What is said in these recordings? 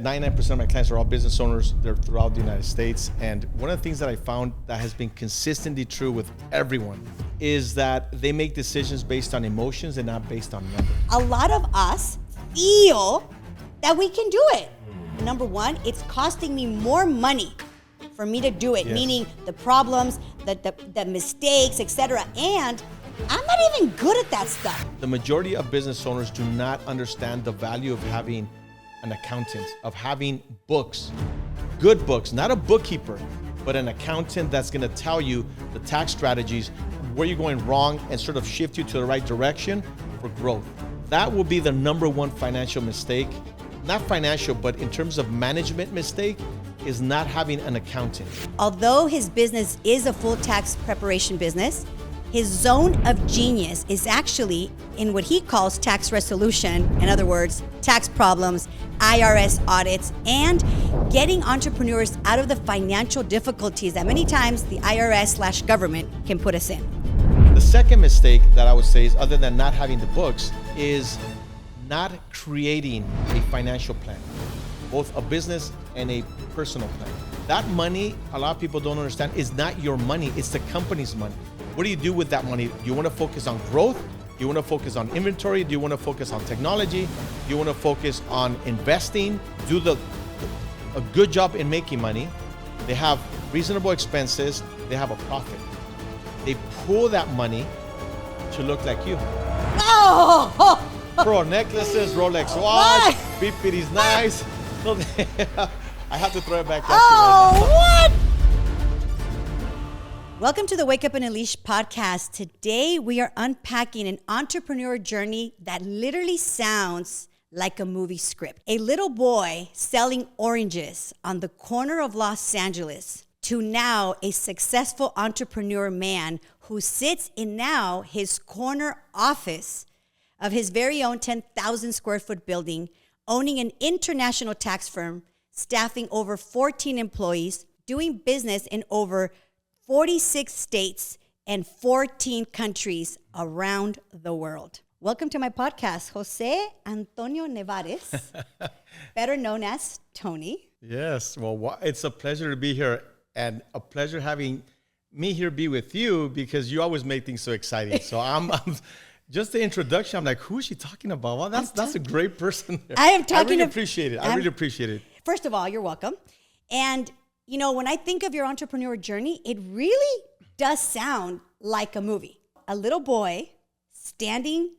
99% of my clients are all business owners. They're throughout the United States. And one of the things that I found that has been consistently true with everyone is that they make decisions based on emotions and not based on numbers. A lot of us feel that we can do it. Number one, it's costing me more money for me to do it, Yes. meaning the problems, the mistakes, etc. And I'm not even good at that stuff. The majority of business owners do not understand the value of having an accountant, of having books, good books, not a bookkeeper, but an accountant that's gonna tell you the tax strategies, where you're going wrong, and sort of shift you to the right direction for growth. That will be the number one financial mistake, not financial, but in terms of management mistake, is not having an accountant. Although his business is a full tax preparation business, his zone of genius is actually in what he calls tax resolution. In other words, tax problems, IRS audits, and getting entrepreneurs out of the financial difficulties that many times the IRS/government can put us in. The second mistake that I would say is, other than not having the books, is not creating a financial plan, both a business and a personal plan. That money, a lot of people don't understand, is not your money, it's the company's money. What do you do with that money? Do you want to focus on growth? Do you want to focus on inventory? Do you want to focus on technology? Do you want to focus on investing? Do a good job in making money. They have reasonable expenses. They have a profit. They pull that money to look like you. Oh! Pearl necklaces, Rolex watch, BPD's nice. So I have to throw it back at you right now. What? Welcome to the Wake Up and Unleash podcast. Today we are unpacking an entrepreneur journey that literally sounds like a movie script. A little boy selling oranges on the corner of Los Angeles to now a successful entrepreneur man who sits in now his corner office of his very own 10,000 square foot building, owning an international tax firm, staffing over 14 employees, doing business in over 46 states and 14 countries around the world. Welcome to my podcast, Jose Antonio Nevarez, better known as Tony. Yes, well, it's a pleasure to be here, and a pleasure having me here be with you, because you always make things so exciting. So I'm just the introduction, I'm like, who is she talking about? Well, that's a great person. I am talking. I really appreciate it. I really appreciate it. First of all, you're welcome. And you know, when I think of your entrepreneur journey, it really does sound like a movie. A little boy standing,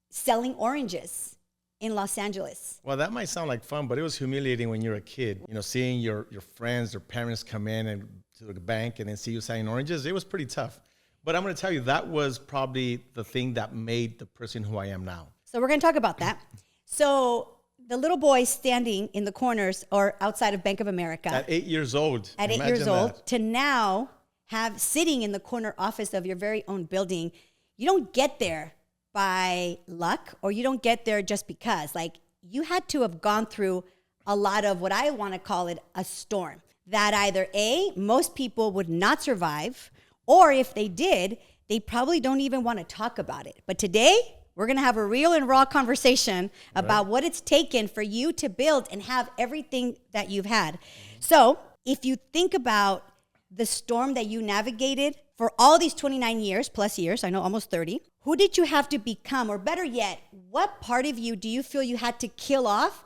selling oranges in Los Angeles. Well, that might sound like fun, but it was humiliating when you're a kid. You know, seeing your friends, their parents come in and to the bank and then see you selling oranges, it was pretty tough. But I'm going to tell you, that was probably the thing that made the person who I am now. So we're going to talk about that. So the little boy standing in the corners or outside of Bank of America. At 8 years old. At 8 years old, to now have sitting in the corner office of your very own building. You don't get there by luck, or you don't get there just because. Like, you had to have gone through a lot of what I want to call it a storm. That either A, most people would not survive, or if they did, they probably don't even want to talk about it. But today, we're going to have a real and raw conversation about what it's taken for you to build and have everything that you've had. So if you think about the storm that you navigated for all these 29 years, plus years, I know almost 30, who did you have to become? Or better yet, what part of you do you feel you had to kill off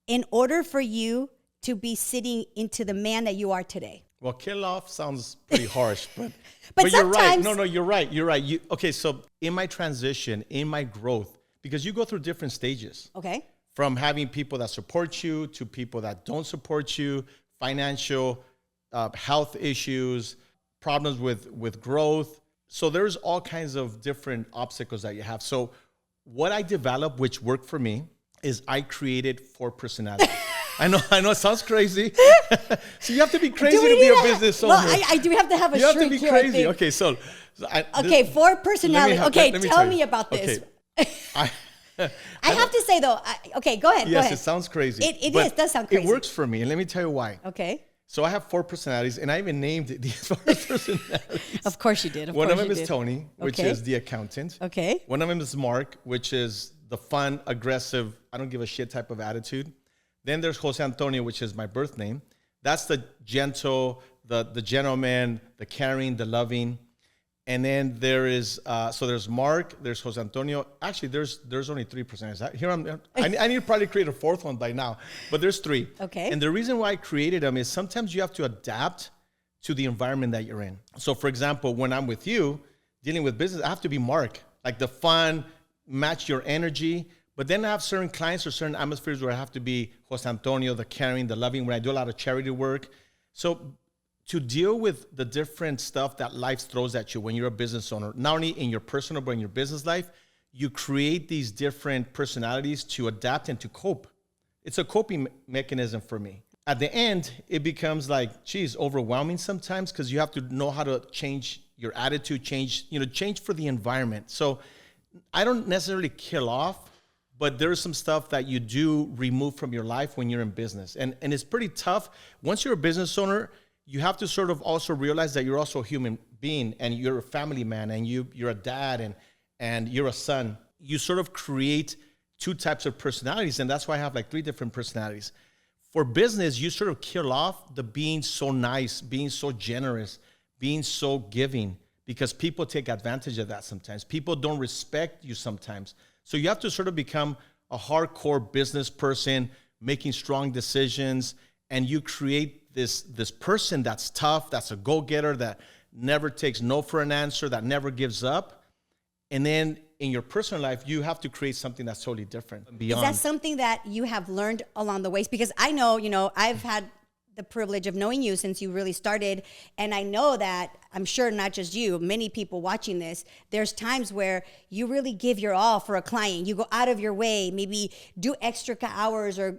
in order for you to be sitting into the man that you are today? Well, kill off sounds pretty harsh, but But you're right. sometimes- No, you're right. You're right. Okay, so in my transition, in my growth, because you go through different stages. Okay. From having people that support you to people that don't support you, financial, health issues, problems with growth. So there's all kinds of different obstacles that you have. So what I developed, which worked for me, is I created 4 personalities. I know it sounds crazy. So you have to be crazy to be a business owner. Well, I do have to have a You have to shriek be here, I crazy. think. Okay, so Okay, 4 personalities. Okay, let me tell you. me about this. Okay. I have to say though, okay, go ahead. Yes, it sounds crazy. It does sound crazy. It works for me, and let me tell you why. Okay. So I have 4 personalities, and I even named these 4 personalities. Of course you did. One of them is Tony, which is the accountant. Okay. One of them is Mark, which is the fun, aggressive, I don't give a shit type of attitude. Then there's Jose Antonio, which is my birth name. That's the gentle, the gentleman, the caring, the loving. And then there is, so there's Mark, there's Jose Antonio. Actually, there's only 3%. I need to probably create a fourth one by now, but there's 3. Okay. And the reason why I created them is sometimes you have to adapt to the environment that you're in. So for example, when I'm with you, dealing with business, I have to be Mark, like the fun, match your energy. But then I have certain clients or certain atmospheres where I have to be Jose Antonio, the caring, the loving, when I do a lot of charity work. So to deal with the different stuff that life throws at you when you're a business owner, not only in your personal, but in your business life, you create these different personalities to adapt and to cope. It's a coping mechanism for me. At the end, it becomes like, geez, overwhelming sometimes because you have to know how to change your attitude, change for the environment. So I don't necessarily kill off, but there's some stuff that you do remove from your life when you're in business. And it's pretty tough. Once you're a business owner, you have to sort of also realize that you're also a human being and you're a family man and you're a dad and you're a son. You sort of create 2 types of personalities, and that's why I have like 3 different personalities. For business, you sort of kill off the being so nice, being so generous, being so giving, because people take advantage of that sometimes. People don't respect you sometimes. So you have to sort of become a hardcore business person, making strong decisions, and you create this person that's tough, that's a go-getter, that never takes no for an answer, that never gives up. And then in your personal life, you have to create something that's totally different. Beyond. Is that something that you have learned along the ways? Because I know, I've had the privilege of knowing you since you really started. And I know that, I'm sure not just you, many people watching this, there's times where you really give your all for a client. You go out of your way, maybe do extra hours, or,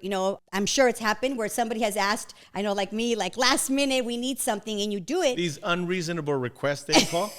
I'm sure it's happened where somebody has asked, I know like me, like last minute, we need something, and you do it. These unreasonable requests they call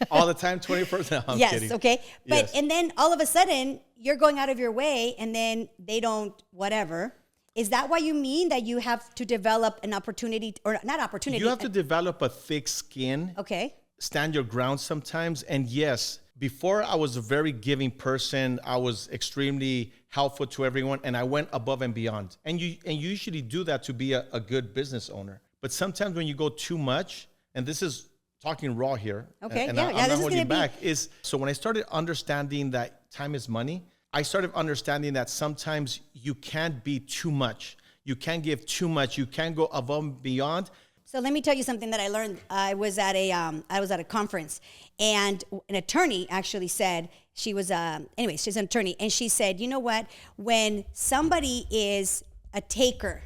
all the time, 24. No, I'm kidding. Yes, okay. But, yes. And then all of a sudden, you're going out of your way, and then they don't, whatever. Is that why you mean that you have to develop an opportunity, or not opportunity? You have to develop a thick skin. Okay. Stand your ground sometimes. And yes, before I was a very giving person. I was extremely helpful to everyone, and I went above and beyond. And you usually do that to be a good business owner. But sometimes when you go too much, and this is talking raw here, okay, and yeah, I'm not holding back, is so when I started understanding that time is money, I started understanding that sometimes you can't be too much. You can't give too much. You can't go above and beyond. So let me tell you something that I learned. I was at a conference, and an attorney actually said, she's an attorney, and she said, you know what? When somebody is a taker,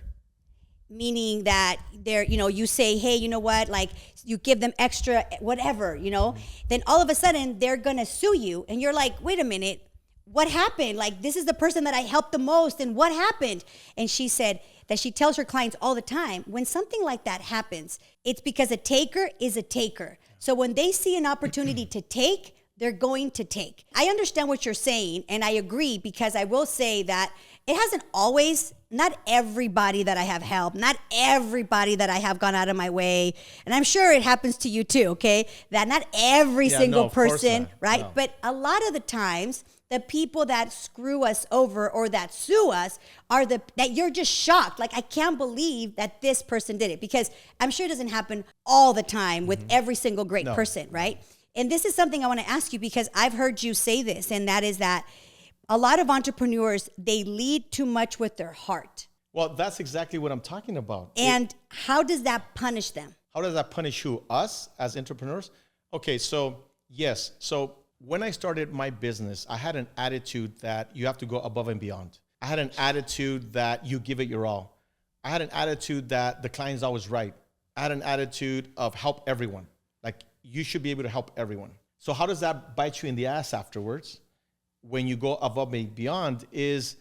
meaning that they're, you say, hey, you know what? Like, you give them extra, whatever, then all of a sudden they're going to sue you. And you're like, wait a minute. What happened? Like, this is the person that I helped the most, and what happened? And she said that she tells her clients all the time, when something like that happens, it's because a taker is a taker. So when they see an opportunity to take, they're going to take. I understand what you're saying, and I agree, because I will say that it hasn't always, not everybody that I have helped, not everybody that I have gone out of my way, and I'm sure it happens to you too, okay? That not every single person, right? No. But a lot of the times, the people that screw us over or that sue us are that you're just shocked. Like, I can't believe that this person did it, because I'm sure it doesn't happen all the time with every single great person, right? And this is something I want to ask you, because I've heard you say this, and that is that a lot of entrepreneurs, they lead too much with their heart. Well, that's exactly what I'm talking about. And how does that punish them? How does that punish who? Us as entrepreneurs? Okay, so yes. So when I started my business, I had an attitude that you have to go above and beyond. I had an attitude that you give it your all. I had an attitude that the client is always right. I had an attitude of help everyone. Like, you should be able to help everyone. So how does that bite you in the ass afterwards? When you go above and beyond, is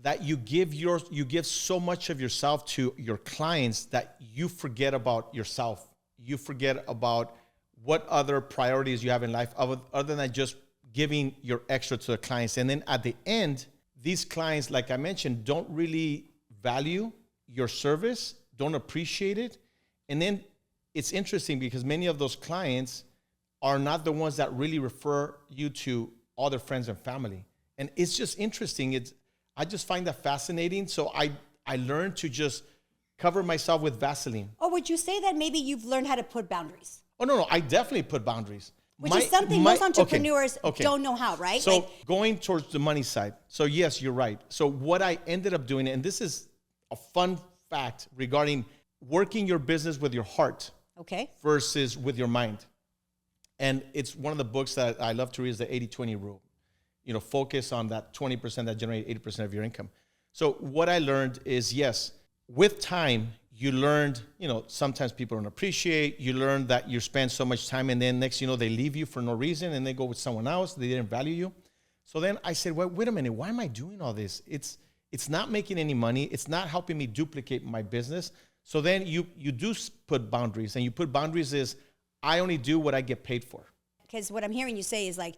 that you give so much of yourself to your clients that you forget about yourself. You forget about what other priorities you have in life other than just giving your extra to the clients. And then at the end, these clients, like I mentioned, don't really value your service, don't appreciate it. And then it's interesting, because many of those clients are not the ones that really refer you to all their friends and family. And it's just interesting. I just find that fascinating. So I learned to just cover myself with Vaseline. Or would you say that maybe you've learned how to put boundaries? Oh, no, I definitely put boundaries. Which is something most entrepreneurs okay. don't know how, right? So going towards the money side. So yes, you're right. So what I ended up doing, and this is a fun fact regarding working your business with your heart versus with your mind. And it's one of the books that I love to read is the 80-20 rule. You know, focus on that 20% that generate 80% of your income. So what I learned is, yes, with time, you learned, you know, sometimes people don't appreciate. You learn that you spend so much time and then next, you know, they leave you for no reason and they go with someone else. They didn't value you. So then I said, well, wait a minute. Why am I doing all this? It's not making any money. It's not helping me duplicate my business. So then you do put boundaries, and you put boundaries is I only do what I get paid for. Because what I'm hearing you say is like,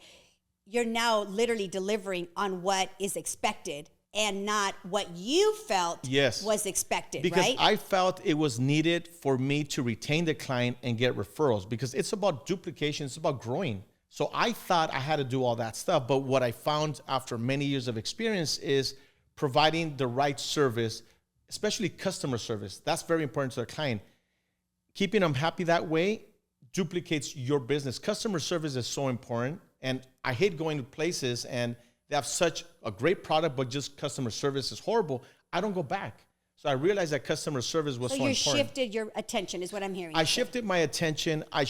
you're now literally delivering on what is expected and not what you felt was expected, because right? I felt it was needed for me to retain the client and get referrals, because it's about duplication. It's about growing. So I thought I had to do all that stuff. But what I found after many years of experience is providing the right service, especially customer service. That's very important to the client. Keeping them happy that way duplicates your business. Customer service is so important. And I hate going to places and they have such a great product, but just customer service is horrible. I don't go back. So I realized that customer service was so important. So you shifted your attention is what I'm hearing. I shifted my attention. I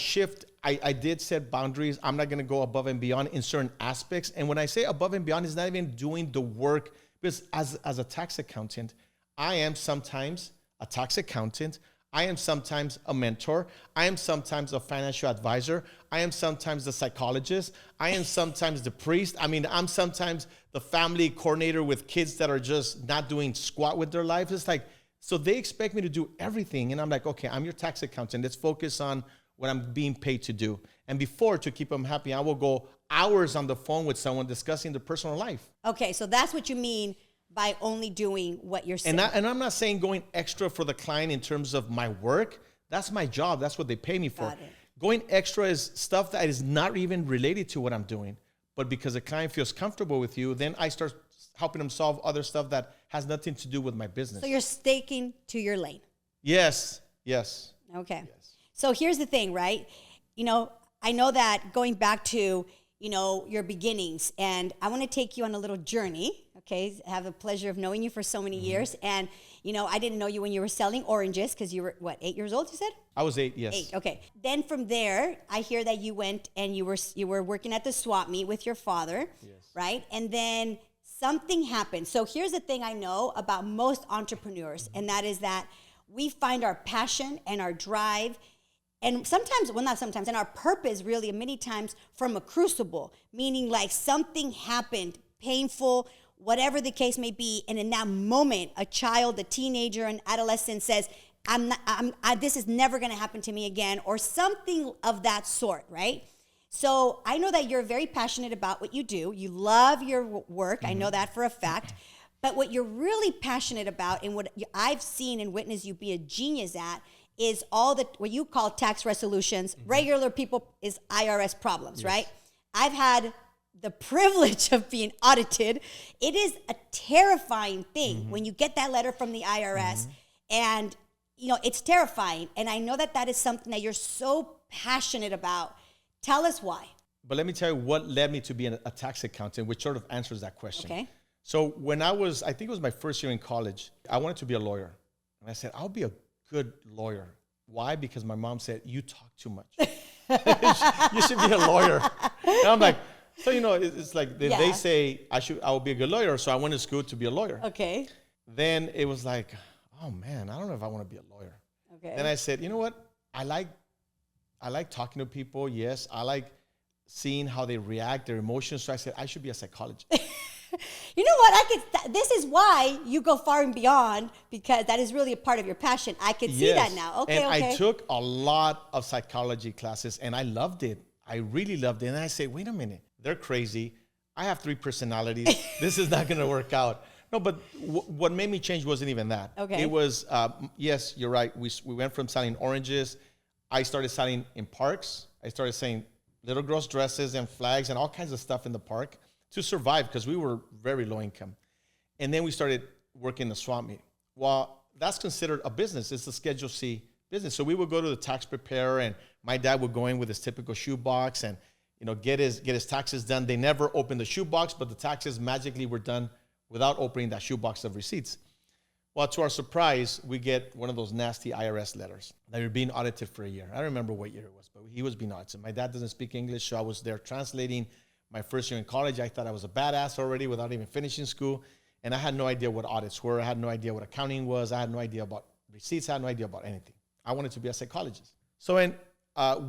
did set boundaries. I'm not going to go above and beyond in certain aspects. And when I say above and beyond, it's not even doing the work, because as a tax accountant, I am sometimes a tax accountant. I am sometimes a mentor. I am sometimes a financial advisor. I am sometimes the psychologist. I am sometimes the priest. I mean, I'm sometimes the family coordinator with kids that are just not doing squat with their lives. It's like, so they expect me to do everything. And I'm like, okay, I'm your tax accountant. Let's focus on what I'm being paid to do. And before, to keep them happy, I will go hours on the phone with someone discussing their personal life. Okay, so that's what you mean by only doing what you're saying. And I'm not saying going extra for the client in terms of my work. That's my job. That's what they pay me for. Going extra is stuff that is not even related to what I'm doing. But because the client feels comfortable with you, then I start helping them solve other stuff that has nothing to do with my business. So you're staking to your lane. Yes. Okay. Yes. So here's the thing, right? You know, I know that going back to, you know, your beginnings, and I want to take you on a little journey. Okay, I have the pleasure of knowing you for so many years. And, you know, I didn't know you when you were selling oranges because you were, 8 years old, you said? I was 8, yes. 8, okay. Then from there, I hear that you went and you were working at the swap meet with your father, right? And then something happened. So here's the thing I know about most entrepreneurs, and that is that we find our passion and our drive, and sometimes, well, not sometimes, and our purpose really many times from a crucible, meaning like something happened, painful, whatever the case may be, and in that moment, a child, a teenager, an adolescent says, this is never going to happen to me again, or something of that sort, right? So I know that you're very passionate about what you do. You love your work. I know that for a fact. But what you're really passionate about, and what I've seen and witnessed you be a genius at, is all the what you call tax resolutions. Regular people is IRS problems, right? I've had the privilege of being audited. It is a terrifying thing when you get that letter from the IRS, and you know it's terrifying. And I know that that is something that you're so passionate about. Tell us why. But let me tell you what led me to being a tax accountant, which sort of answers that question. Okay. So when I think it was my first year in college, I wanted to be a lawyer. And I said, I'll be a good lawyer. Why? Because my mom said, you talk too much. You should be a lawyer. And I'm like, so, you know, it's like they say I will be a good lawyer. So I went to school to be a lawyer. Okay. Then it was like, oh man, I don't know if I want to be a lawyer. Okay. Then I said, you know what? I like talking to people. Yes. I like seeing how they react, their emotions. So I said, I should be a psychologist. You know what? This is why you go far and beyond, because that is really a part of your passion. I can see that now. Okay, and I took a lot of psychology classes, and I loved it. I really loved it. And I said, wait a minute, they're crazy. I have 3 personalities. This is not going to work out. No, but what made me change wasn't even that. Okay. It was, yes, you're right. We went from selling oranges. I started selling in parks. I started selling little girls' dresses and flags and all kinds of stuff in the park to survive, because we were very low income. And then we started working the swap meet. well, that's considered a business. It's a Schedule C business. So we would go to the tax preparer, and my dad would go in with his typical shoebox and, get his taxes done. They never opened the shoebox, but the taxes magically were done without opening that shoebox of receipts. Well, to our surprise, we get one of those nasty IRS letters that you're being audited for a year. I don't remember what year it was, but he was being audited. My dad doesn't speak English, so I was there translating my first year in college. I thought I was a badass already without even finishing school, and I had no idea what audits were. I had no idea what accounting was. I had no idea about receipts. I had no idea about anything. I wanted to be a psychologist. So when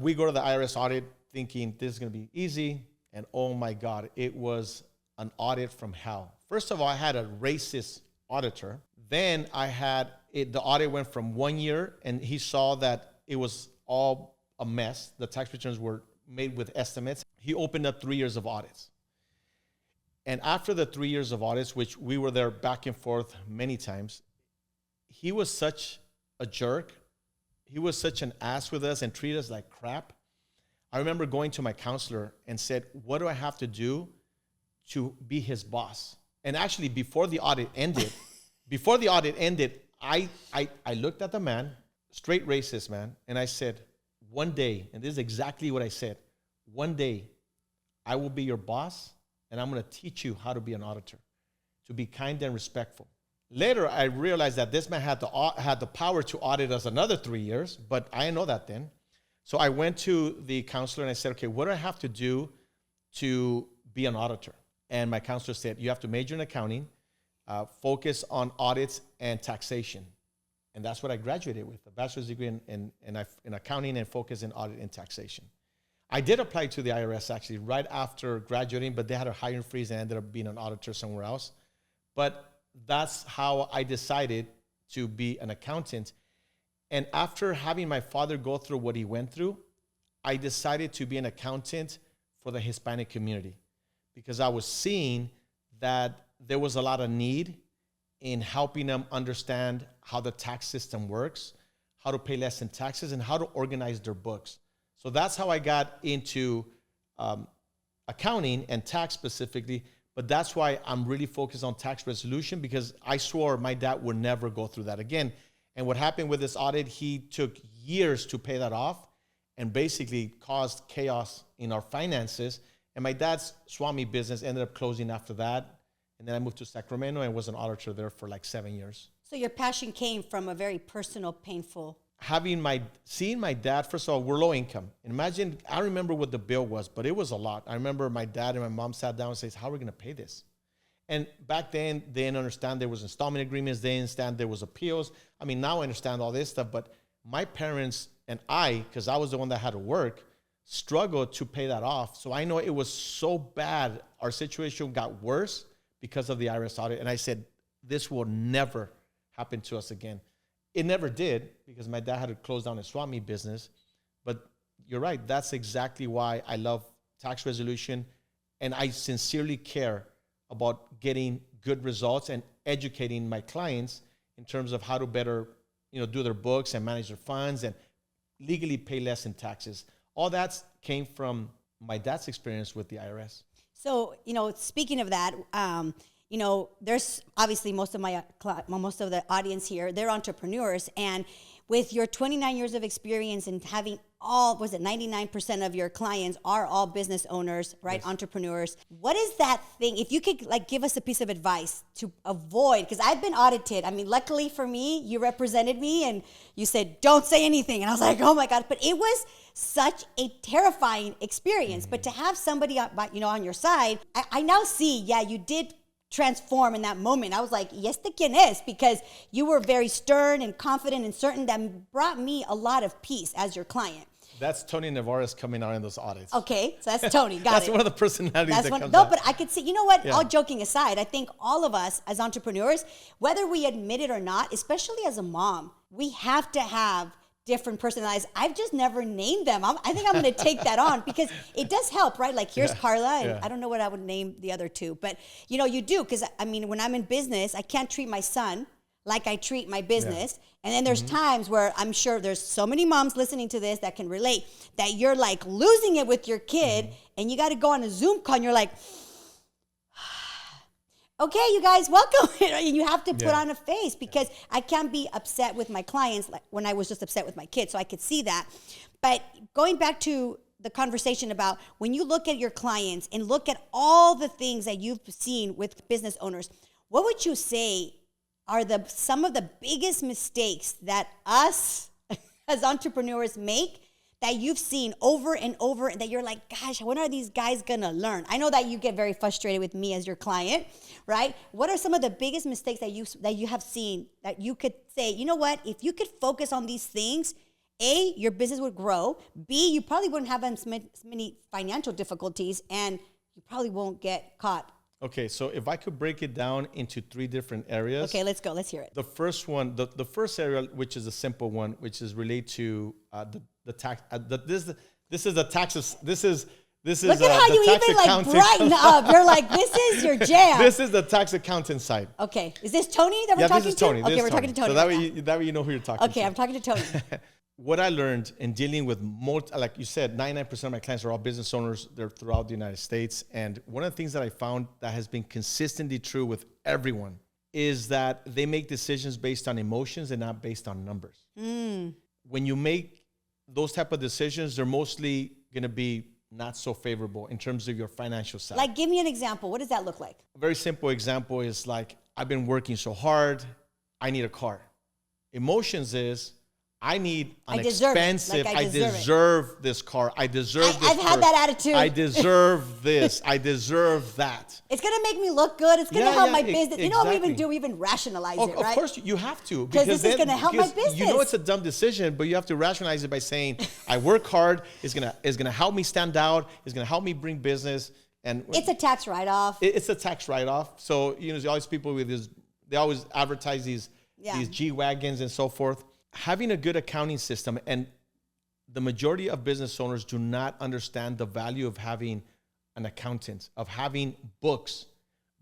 we go to the IRS audit thinking this is going to be easy, and oh my God, it was an audit from hell. First of all, I had a racist auditor. Then the audit went from 1 year, and he saw that it was all a mess. The tax returns were made with estimates. He opened up 3 years of audits. And after the 3 years of audits, which we were there back and forth many times, he was such a jerk. He was such an ass with us and treated us like crap. I remember going to my counselor and said, what do I have to do to be his boss? And actually, before the audit ended, I looked at the man, straight racist man, and I said, one day, and this is exactly what I said, one day I will be your boss, and I'm going to teach you how to be an auditor, to be kind and respectful. Later, I realized that this man had the power to audit us another 3 years, but I didn't know that then. So I went to the counselor and I said, okay, what do I have to do to be an auditor? And my counselor said, you have to major in accounting, focus on audits and taxation. And that's what I graduated with, a bachelor's degree in accounting and focus in audit and taxation. I did apply to the IRS actually right after graduating, but they had a hiring freeze and I ended up being an auditor somewhere else. But that's how I decided to be an accountant. And after having my father go through what he went through, I decided to be an accountant for the Hispanic community because I was seeing that there was a lot of need in helping them understand how the tax system works, how to pay less in taxes, and how to organize their books. So that's how I got into accounting and tax specifically, but that's why I'm really focused on tax resolution because I swore my dad would never go through that again. And what happened with this audit, he took years to pay that off and basically caused chaos in our finances. And my dad's Swami business ended up closing after that. And then I moved to Sacramento and was an auditor there for like 7 years. So your passion came from a very personal, painful. Seeing my dad, first of all, we're low income. And imagine, I remember what the bill was, but it was a lot. I remember my dad and my mom sat down and said, how are we going to pay this? And back then, they didn't understand there was installment agreements. They didn't understand there was appeals. I mean, now I understand all this stuff, but my parents and I, because I was the one that had to work, struggled to pay that off. So I know it was so bad. Our situation got worse because of the IRS audit. And I said, this will never happen to us again. It never did because my dad had to close down his Swami business. But you're right. That's exactly why I love tax resolution. And I sincerely care about getting good results and educating my clients in terms of how to better, do their books and manage their funds and legally pay less in taxes. All that came from my dad's experience with the IRS. So, speaking of that, there's obviously most of the audience here, they're entrepreneurs. And with your 29 years of experience and having 99% of your clients are all business owners, right? Yes. Entrepreneurs. What is that thing? If you could give us a piece of advice to avoid, because I've been audited. I mean, luckily for me, you represented me and you said, don't say anything. And I was like, oh my God, but it was such a terrifying experience. Mm-hmm. But to have somebody on your side, I now see, you did transform in that moment. I was like, yes, te quien es, because you were very stern and confident and certain that brought me a lot of peace as your client. That's Tony Nevarez coming out in those audits. Okay, so that's Tony. Got that's it. One of the personalities that comes out. No, but I could see, you know what? Yeah. All joking aside, I think all of us as entrepreneurs, whether we admit it or not, especially as a mom, we have to have different personalities. I've just never named them. I think I'm going to take that on because it does help, right? Like here's Karla, and I don't know what I would name the other two, but you do, because I mean, when I'm in business, I can't treat my son like I treat my business. Yeah. And then there's times where I'm sure there's so many moms listening to this that can relate that you're like losing it with your kid and you got to go on a Zoom call and you're like, okay, you guys, welcome. You have to put on a face because I can't be upset with my clients like when I was just upset with my kids. So I could see that. But going back to the conversation about when you look at your clients and look at all the things that you've seen with business owners, what would you say are some of the biggest mistakes that us as entrepreneurs make that you've seen over and over and that you're like, gosh, when are these guys gonna learn? I know that you get very frustrated with me as your client, right? What are some of the biggest mistakes that you have seen that you could say, you know what, if you could focus on these things, A, your business would grow. B, you probably wouldn't have as many financial difficulties, and you probably won't get caught. Okay, so if I could break it down into 3 different areas. Okay, let's go. Let's hear it. The first one, the first area, which is a simple one, which is related to the tax. This is the taxes. This is Look at how you even like brighten up. You're like, this is your jam. This is the tax accountant side. Okay, is this Tony that we're talking to? This is Tony. Okay, we're talking to Tony. So that way you know who you're talking to. Okay, I'm talking to Tony. What I learned in dealing with like you said, 99% of my clients are all business owners. They're throughout the United States. And one of the things that I found that has been consistently true with everyone is that they make decisions based on emotions and not based on numbers. When you make those type of decisions, they're mostly going to be not so favorable in terms of your financial side. Like, give me an example. What does that look like? A very simple example is like, I've been working so hard, I need a car. Emotions is, I need an expensive, I deserve this car. I deserve this. I've had that attitude. I deserve this. I deserve that. It's going to make me look good. It's going to help my business. You know what we even do? We even rationalize it, right? Of course, you have to. Because this is going to help my business. You know it's a dumb decision, but you have to rationalize it by saying, I work hard. It's gonna help me stand out. It's going to help me bring business. And it's a tax write-off. It's a tax write-off. So, you know, there's always people with this, they always advertise these G-Wagons and so forth. Having a good accounting system, and the majority of business owners do not understand the value of having an accountant, of having books,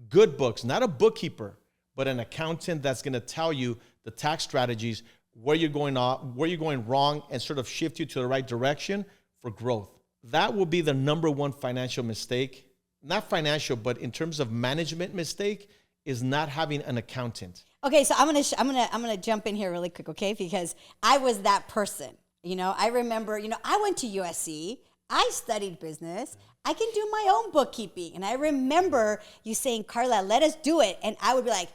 good books, not a bookkeeper, but an accountant that's going to tell you the tax strategies, where you're going wrong, and sort of shift you to the right direction for growth. That will be the number one financial mistake, not financial, but in terms of management mistake, is not having an accountant. Okay, so I'm gonna jump in here really quick, okay? Because I was that person. You know, I remember, I went to USC. I studied business. I can do my own bookkeeping. And I remember you saying, Karla, let us do it. And I would be like,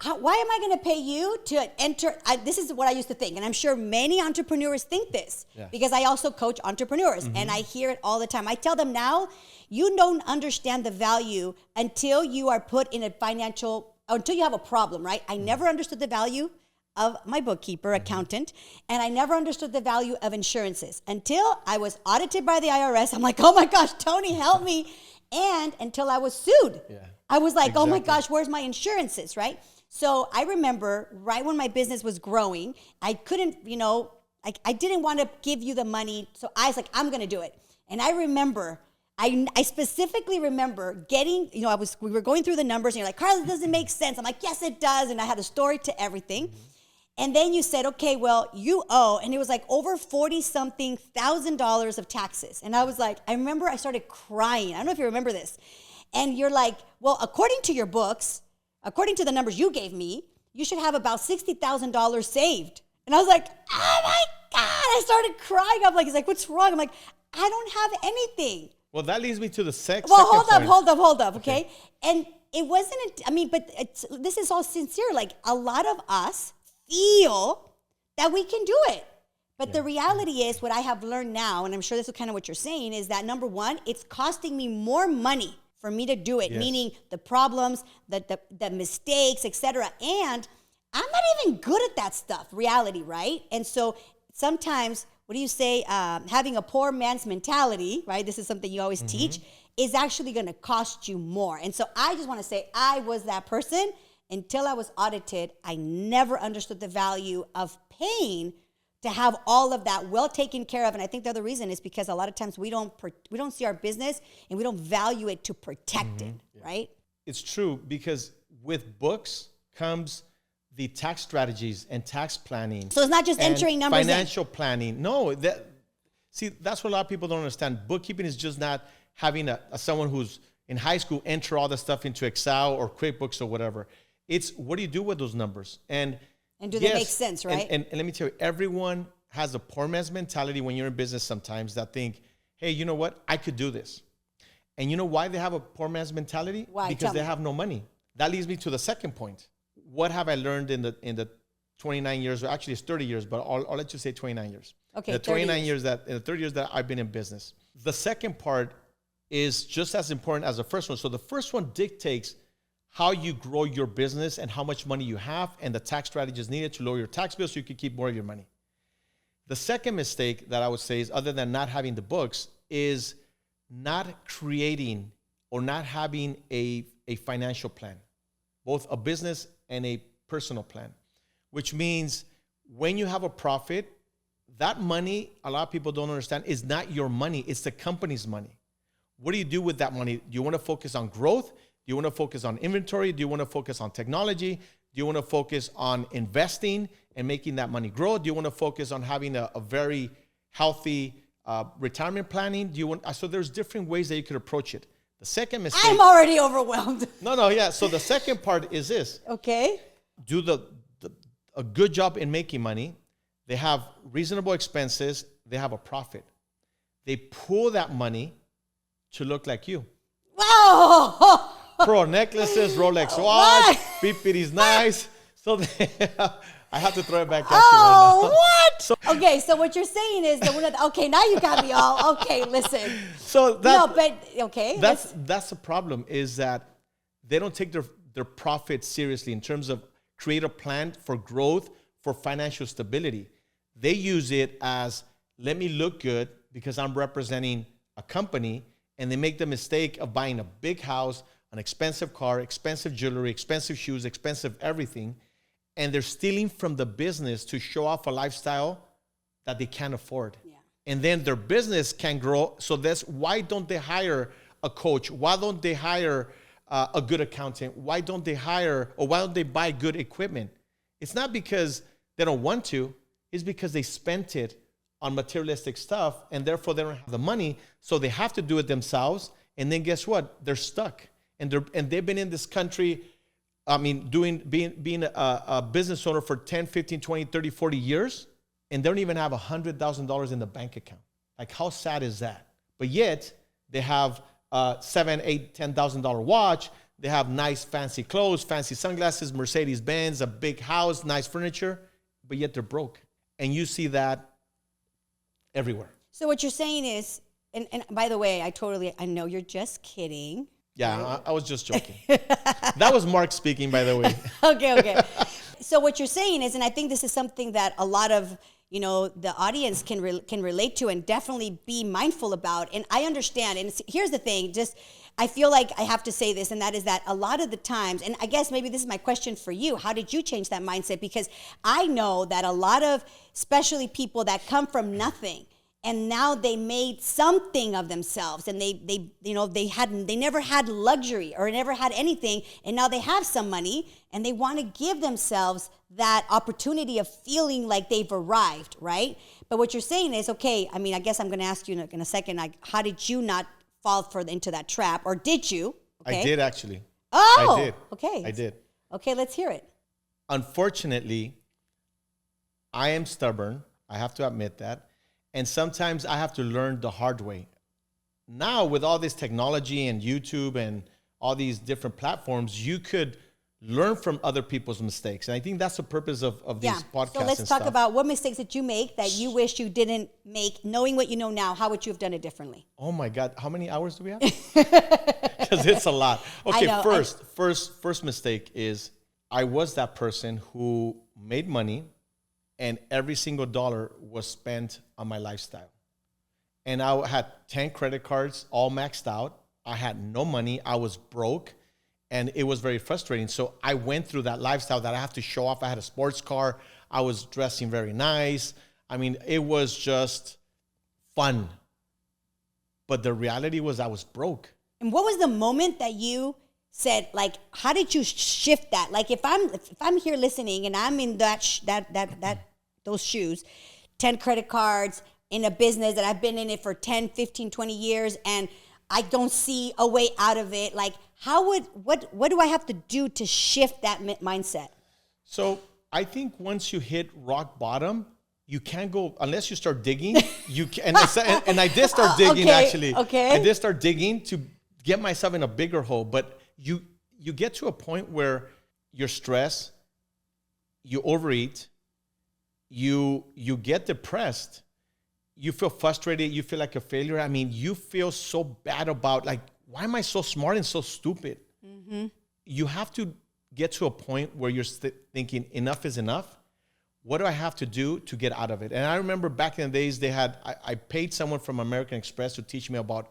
why am I going to pay you to enter? This is what I used to think. And I'm sure many entrepreneurs think this because I also coach entrepreneurs and I hear it all the time. I tell them now, you don't understand the value until you are put in a until you have a problem, right? I never understood the value of my bookkeeper, accountant, and I never understood the value of insurances until I was audited by the IRS. I'm like, oh my gosh, Tony, help me. And until I was sued. I was like, oh my gosh, where's my insurances, right? So I remember right when my business was growing, I couldn't, I didn't want to give you the money. So I was like, I'm going to do it. And I remember, I specifically remember getting, we were going through the numbers and you're like, Karla, it doesn't make sense. I'm like, yes, it does. And I had a story to everything. And then you said, okay, well, you owe, and it was like over $40-something thousand of taxes. And I was like, I remember I started crying. I don't know if you remember this. And you're like, well, according to your books, according to the numbers you gave me, you should have about $60,000 saved. And I was like, oh my God, I started crying. I'm like, he's like, what's wrong? I'm like, I don't have anything. Well, that leads me to the second hold up, okay? And it wasn't, but this is all sincere. Like, a lot of us feel that we can do it. But the reality is, what I have learned now, and I'm sure this is kind of what you're saying, is that number one, it's costing me more money for me to do it, meaning the problems, the mistakes, etc. And I'm not even good at that stuff, reality, right? And so sometimes, what do you say, having a poor man's mentality, right? This is something you always teach, is actually going to cost you more. And so I just want to say I was that person. Until I was audited, I never understood the value of paying to have all of that well taken care of. And I think the other reason is because a lot of times we don't see our business and we don't value it to protect it, right? It's true, because with books comes the tax strategies and tax planning. So it's not just entering numbers financial planning. No, that's what a lot of people don't understand. Bookkeeping is just not having someone who's in high school enter all the stuff into Excel or QuickBooks or whatever. It's what do you do with those numbers? And do they make sense, right? And let me tell you, everyone has a poor man's mentality when you're in business sometimes that think, hey, you know what? I could do this. And you know why they have a poor man's mentality? Why? Because they have no money. That leads me to the second point. What have I learned in the 29 years, or actually it's 30 years, but I'll let you say 29 years. Okay, the 29 years that, in the 30 years that I've been in business. The second part is just as important as the first one. So the first one dictates how you grow your business and how much money you have and the tax strategies needed to lower your tax bill so you can keep more of your money. The second mistake that I would say is, other than not having the books, is not creating or not having a financial plan, both a business and a personal plan, which means when you have a profit, that money, a lot of people don't understand, is not your money. It's the company's money. What do you do with that money? Do you want to focus on growth? Do you want to focus on inventory? Do you want to focus on technology? Do you want to focus on investing and making that money grow? Do you want to focus on having a very healthy retirement planning? Do you want? So there's different ways that you could approach it. The second mistake. I'm already overwhelmed. No, yeah. So the second part is this. Okay. Do a good job in making money. They have reasonable expenses. They have a profit. They pull that money to look like you. Wow. Pro necklaces, Rolex watch, PPD's nice. So I have to throw it back at you right now. What? So, okay, so what you're saying is that okay, now you got me all. Okay, listen. So okay. That's the problem, is that they don't take their profit seriously in terms of create a plan for growth, for financial stability. They use it as, let me look good because I'm representing a company, and they make the mistake of buying a big house, an expensive car, expensive jewelry, expensive shoes, expensive everything, and they're stealing from the business to show off a lifestyle that they can't afford. Yeah. And then their business can grow. So that's why don't they hire a coach? Why don't they hire a good accountant? Why don't they hire, or why don't they buy good equipment? It's not because they don't want to. It's because they spent it on materialistic stuff, and therefore they don't have the money, so they have to do it themselves. And then guess what? They're stuck, and they've been in this country, I mean, being a business owner for 10, 15, 20, 30, 40 years, and they don't even have $100,000 in the bank account. Like, how sad is that? But yet they have $7,000, $8,000, $10,000 watch. They have nice, fancy clothes, fancy sunglasses, Mercedes-Benz, a big house, nice furniture, but yet they're broke. And you see that everywhere. So what you're saying is, and by the way, I know you're just kidding. Yeah, I was just joking. That was Mark speaking, by the way. Okay. So what you're saying is, and I think this is something that a lot of, the audience can relate to and definitely be mindful about. And I understand. And here's the thing, I feel like I have to say this, and that is that a lot of the times, and I guess maybe this is my question for you, how did you change that mindset? Because I know that a lot of, especially people that come from nothing, and now they made something of themselves, and they never had luxury or never had anything, and now they have some money, and they want to give themselves that opportunity of feeling like they've arrived, right? But what you're saying is, okay, I mean, I guess I'm going to ask you in a second, like, how did you not fall into that trap, or did you? Okay. I did, actually. Oh, I did. Okay. I did. Okay, let's hear it. Unfortunately, I am stubborn. I have to admit that. And sometimes I have to learn the hard way. Now, with all this technology and YouTube and all these different platforms, you could learn from other people's mistakes. And I think that's the purpose of these podcasts. So let's talk about what mistakes that you make that you wish you didn't make. Knowing what you know now, how would you have done it differently? Oh my God, how many hours do we have? Because it's a lot. Okay, first mistake is I was that person who made money, and every single dollar was spent on my lifestyle. And I had 10 credit cards, all maxed out. I had no money. I was broke, and it was very frustrating. So I went through that lifestyle that I have to show off. I had a sports car. I was dressing very nice. I mean, it was just fun. But the reality was I was broke. And what was the moment that you said, like, how did you shift that? Like, if I'm here listening and I'm in those shoes, 10 credit cards, in a business that I've been in it for 10, 15, 20 years, and I don't see a way out of it. Like, what do I have to do to shift that mindset? So I think once you hit rock bottom, you can't go unless you start digging. You can, and I did start digging actually. Okay. I did start digging to get myself in a bigger hole. But you get to a point where you're stressed, you overeat, you get depressed, you feel frustrated, you feel like a failure. I mean, you feel so bad about like, why am I so smart and so stupid? Mm-hmm. You have to get to a point where you're thinking enough is enough. What do I have to do to get out of it? And I remember back in the days I paid someone from American Express to teach me about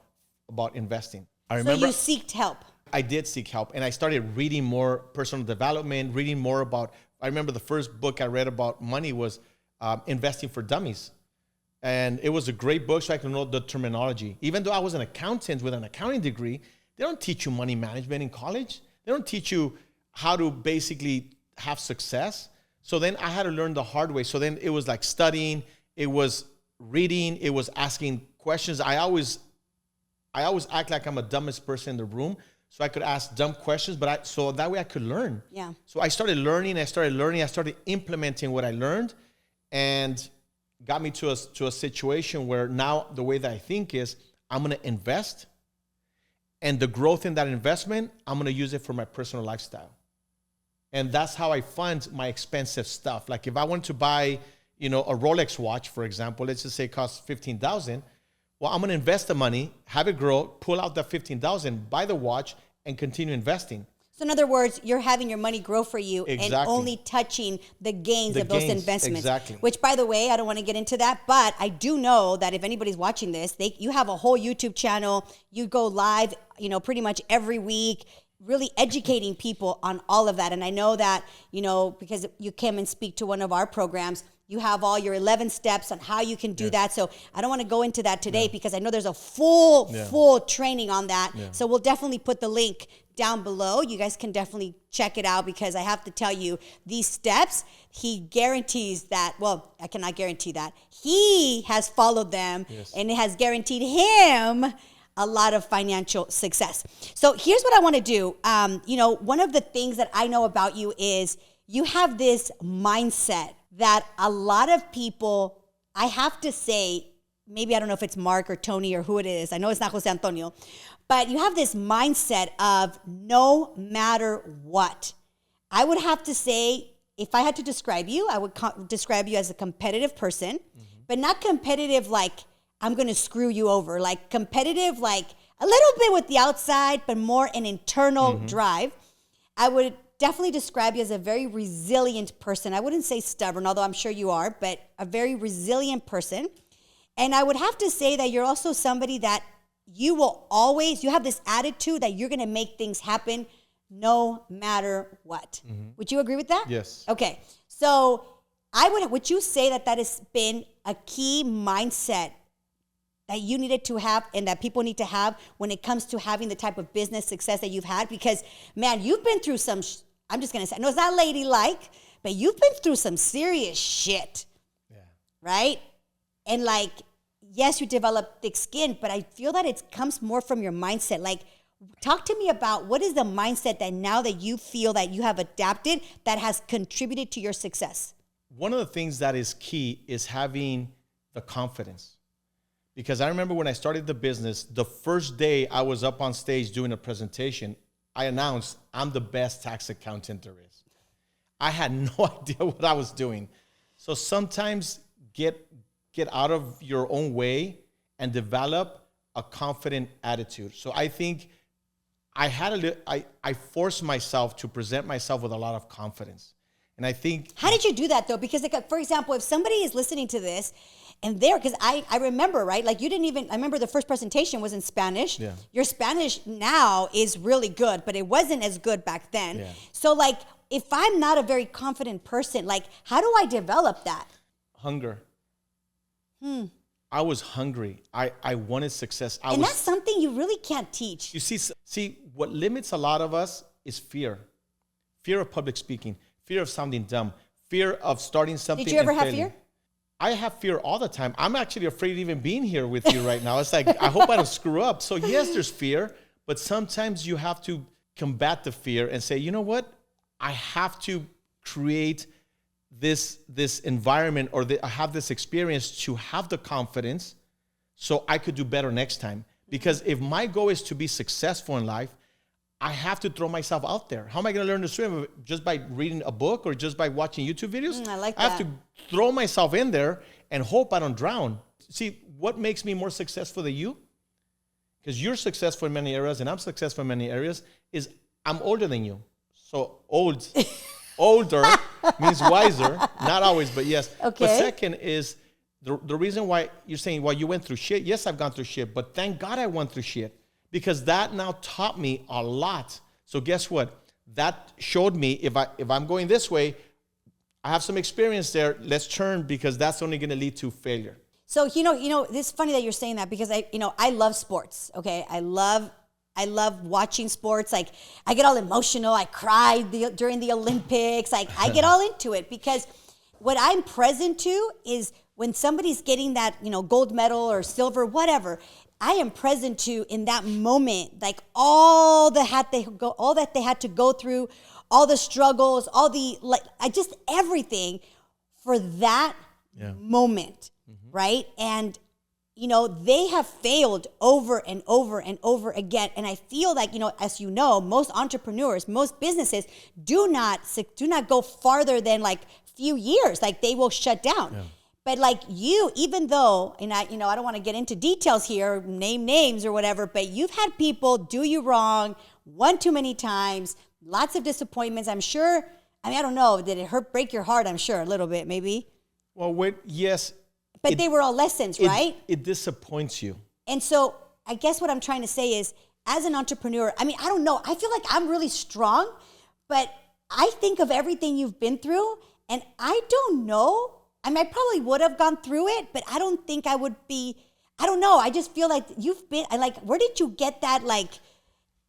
investing. I remember. So you sought help. I did seek help, and I started reading more personal development, reading more about. I remember the first book I read about money was Investing for Dummies, and it was a great book, so I could know the terminology. Even though I was an accountant with an accounting degree, they don't teach you money management in college. They don't teach you how to basically have success. So then I had to learn the hard way. So then it was like studying, it was reading, it was asking questions. I always act like I'm the dumbest person in the room, so I could ask dumb questions, so that way I could learn. Yeah. So I started learning, I started implementing what I learned, and got me to a situation where now the way that I think is I'm going to invest, and the growth in that investment, I'm going to use it for my personal lifestyle. And that's how I fund my expensive stuff. Like if I want to buy, a Rolex watch, for example, let's just say it costs $15,000. Well, I'm going to invest the money, have it grow, pull out that $15,000, buy the watch, and continue investing. So in other words, you're having your money grow for you Exactly. and only touching the gains of those investments. Exactly. Which, by the way, I don't want to get into that, but I do know that if anybody's watching this, you have a whole YouTube channel. You go live, pretty much every week, really educating people on all of that. And I know that, because you came and speak to one of our programs, you have all your 11 steps on how you can do that. So I don't want to go into that today because I know there's a full training on that. Yeah. So we'll definitely put the link down below. You guys can definitely check it out because I have to tell you, these steps, he guarantees that, well, I cannot guarantee that. He has followed them and it has guaranteed him a lot of financial success. So here's what I want to do. One of the things that I know about you is you have this mindset that a lot of people, I have to say, maybe I don't know if it's Mark or Tony or who it is. I know it's not Jose Antonio, but you have this mindset of no matter what. I would have to say, if I had to describe you, I would describe you as a competitive person, but not competitive like I'm going to screw you over, like competitive, like a little bit with the outside, but more an internal drive. I would definitely describe you as a very resilient person. I wouldn't say stubborn, although I'm sure you are, but a very resilient person. And I would have to say that you're also somebody that you have this attitude that you're going to make things happen no matter what. Would you agree with that? Yes. Okay. So would you say that has been a key mindset that you needed to have and that people need to have when it comes to having the type of business success that you've had? Because, man, you've been through some, I'm just going to say, no, it's not ladylike, but you've been through some serious shit, right? And yes, you develop thick skin, but I feel that it comes more from your mindset. Talk to me about what is the mindset that now that you feel that you have adapted that has contributed to your success? One of the things that is key is having the confidence. Because I remember when I started the business, the first day I was up on stage doing a presentation, I announced, I'm the best tax accountant there is. I had no idea what I was doing. So sometimes get out of your own way and develop a confident attitude. So I think I forced myself to present myself with a lot of confidence. And I think... How did you do that, though? Because, for example, if somebody is listening to this and because I remember, right? I remember the first presentation was in Spanish. Yeah. Your Spanish now is really good, but it wasn't as good back then. Yeah. So, if I'm not a very confident person, how do I develop that? Hunger. I was hungry. I wanted success. That's something you really can't teach. You see, what limits a lot of us is fear. Fear of public speaking, fear of sounding dumb, fear of starting something. Did you ever have fear? I have fear all the time. I'm actually afraid of even being here with you right now. It's like, I hope I don't screw up. So yes, there's fear, but sometimes you have to combat the fear and say, you know what? I have to create this environment, or I have this experience to have the confidence so I could do better next time. Because if my goal is to be successful in life, I have to throw myself out there. How am I going to learn to swim? Just by reading a book or just by watching YouTube videos? I like I that. have to throw myself in there and hope I don't drown. See, what makes me more successful than you? Because you're successful in many areas and I'm successful in many areas, is I'm older than you. So older means wiser. Not always, but yes. Okay. But second is the reason why you're saying, well, you went through shit. Yes, I've gone through shit, but thank God I went through shit. Because that now taught me a lot. So guess what? That showed me if I'm going this way, I have some experience there. Let's turn, because that's only going to lead to failure. So it's funny that you're saying that, because I love sports. Okay, I love watching sports. Like, I get all emotional. I cried during the Olympics. Like, I get all into it, because what I'm present to is when somebody's getting that gold medal or silver, whatever. I am present to in that moment, like all that they had to go through, all the struggles, everything for that moment, right? And they have failed over and over and over again. And I feel like, as you know, most entrepreneurs, most businesses do not go farther than like few years. Like, they will shut down. Yeah. But like you, even though, and I don't want to get into details here, name names or whatever, but you've had people do you wrong one too many times, lots of disappointments. I'm sure, I don't know, did it break your heart? I'm sure a little bit, maybe. Well, yes. But they were all lessons, right? It disappoints you. And so I guess what I'm trying to say is, as an entrepreneur, I don't know, I feel like I'm really strong, but I think of everything you've been through, and I don't know. I probably would have gone through it, but I don't think I would be, I don't know. I just feel like you've been, where did you get that? Like,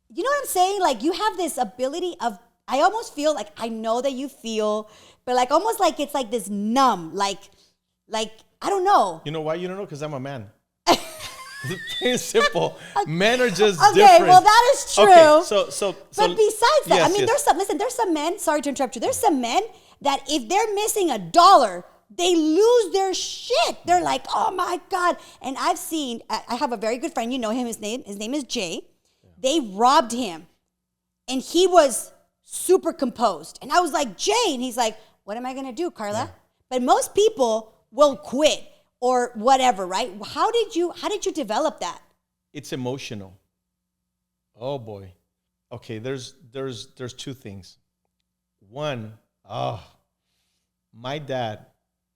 you know what I'm saying? Like, you have this ability of, I almost feel like I know that you feel, but like almost like it's like this numb, like, I don't know. You know why you don't know? Because I'm a man. Plain simple. Men are just okay, different. well, that is true. Okay, so but besides that, yes, there's some men, sorry to interrupt you, there's some men that if they're missing $1, they lose their shit. They're like, oh my God. And I have a very good friend, you know him, his name is Jay. Yeah. They robbed him and he was super composed. And I was like, Jay, and he's like, what am I gonna do, Karla? Yeah. But most people will quit or whatever, right? How did you develop that? It's emotional. Oh boy. Okay, there's two things. One, my dad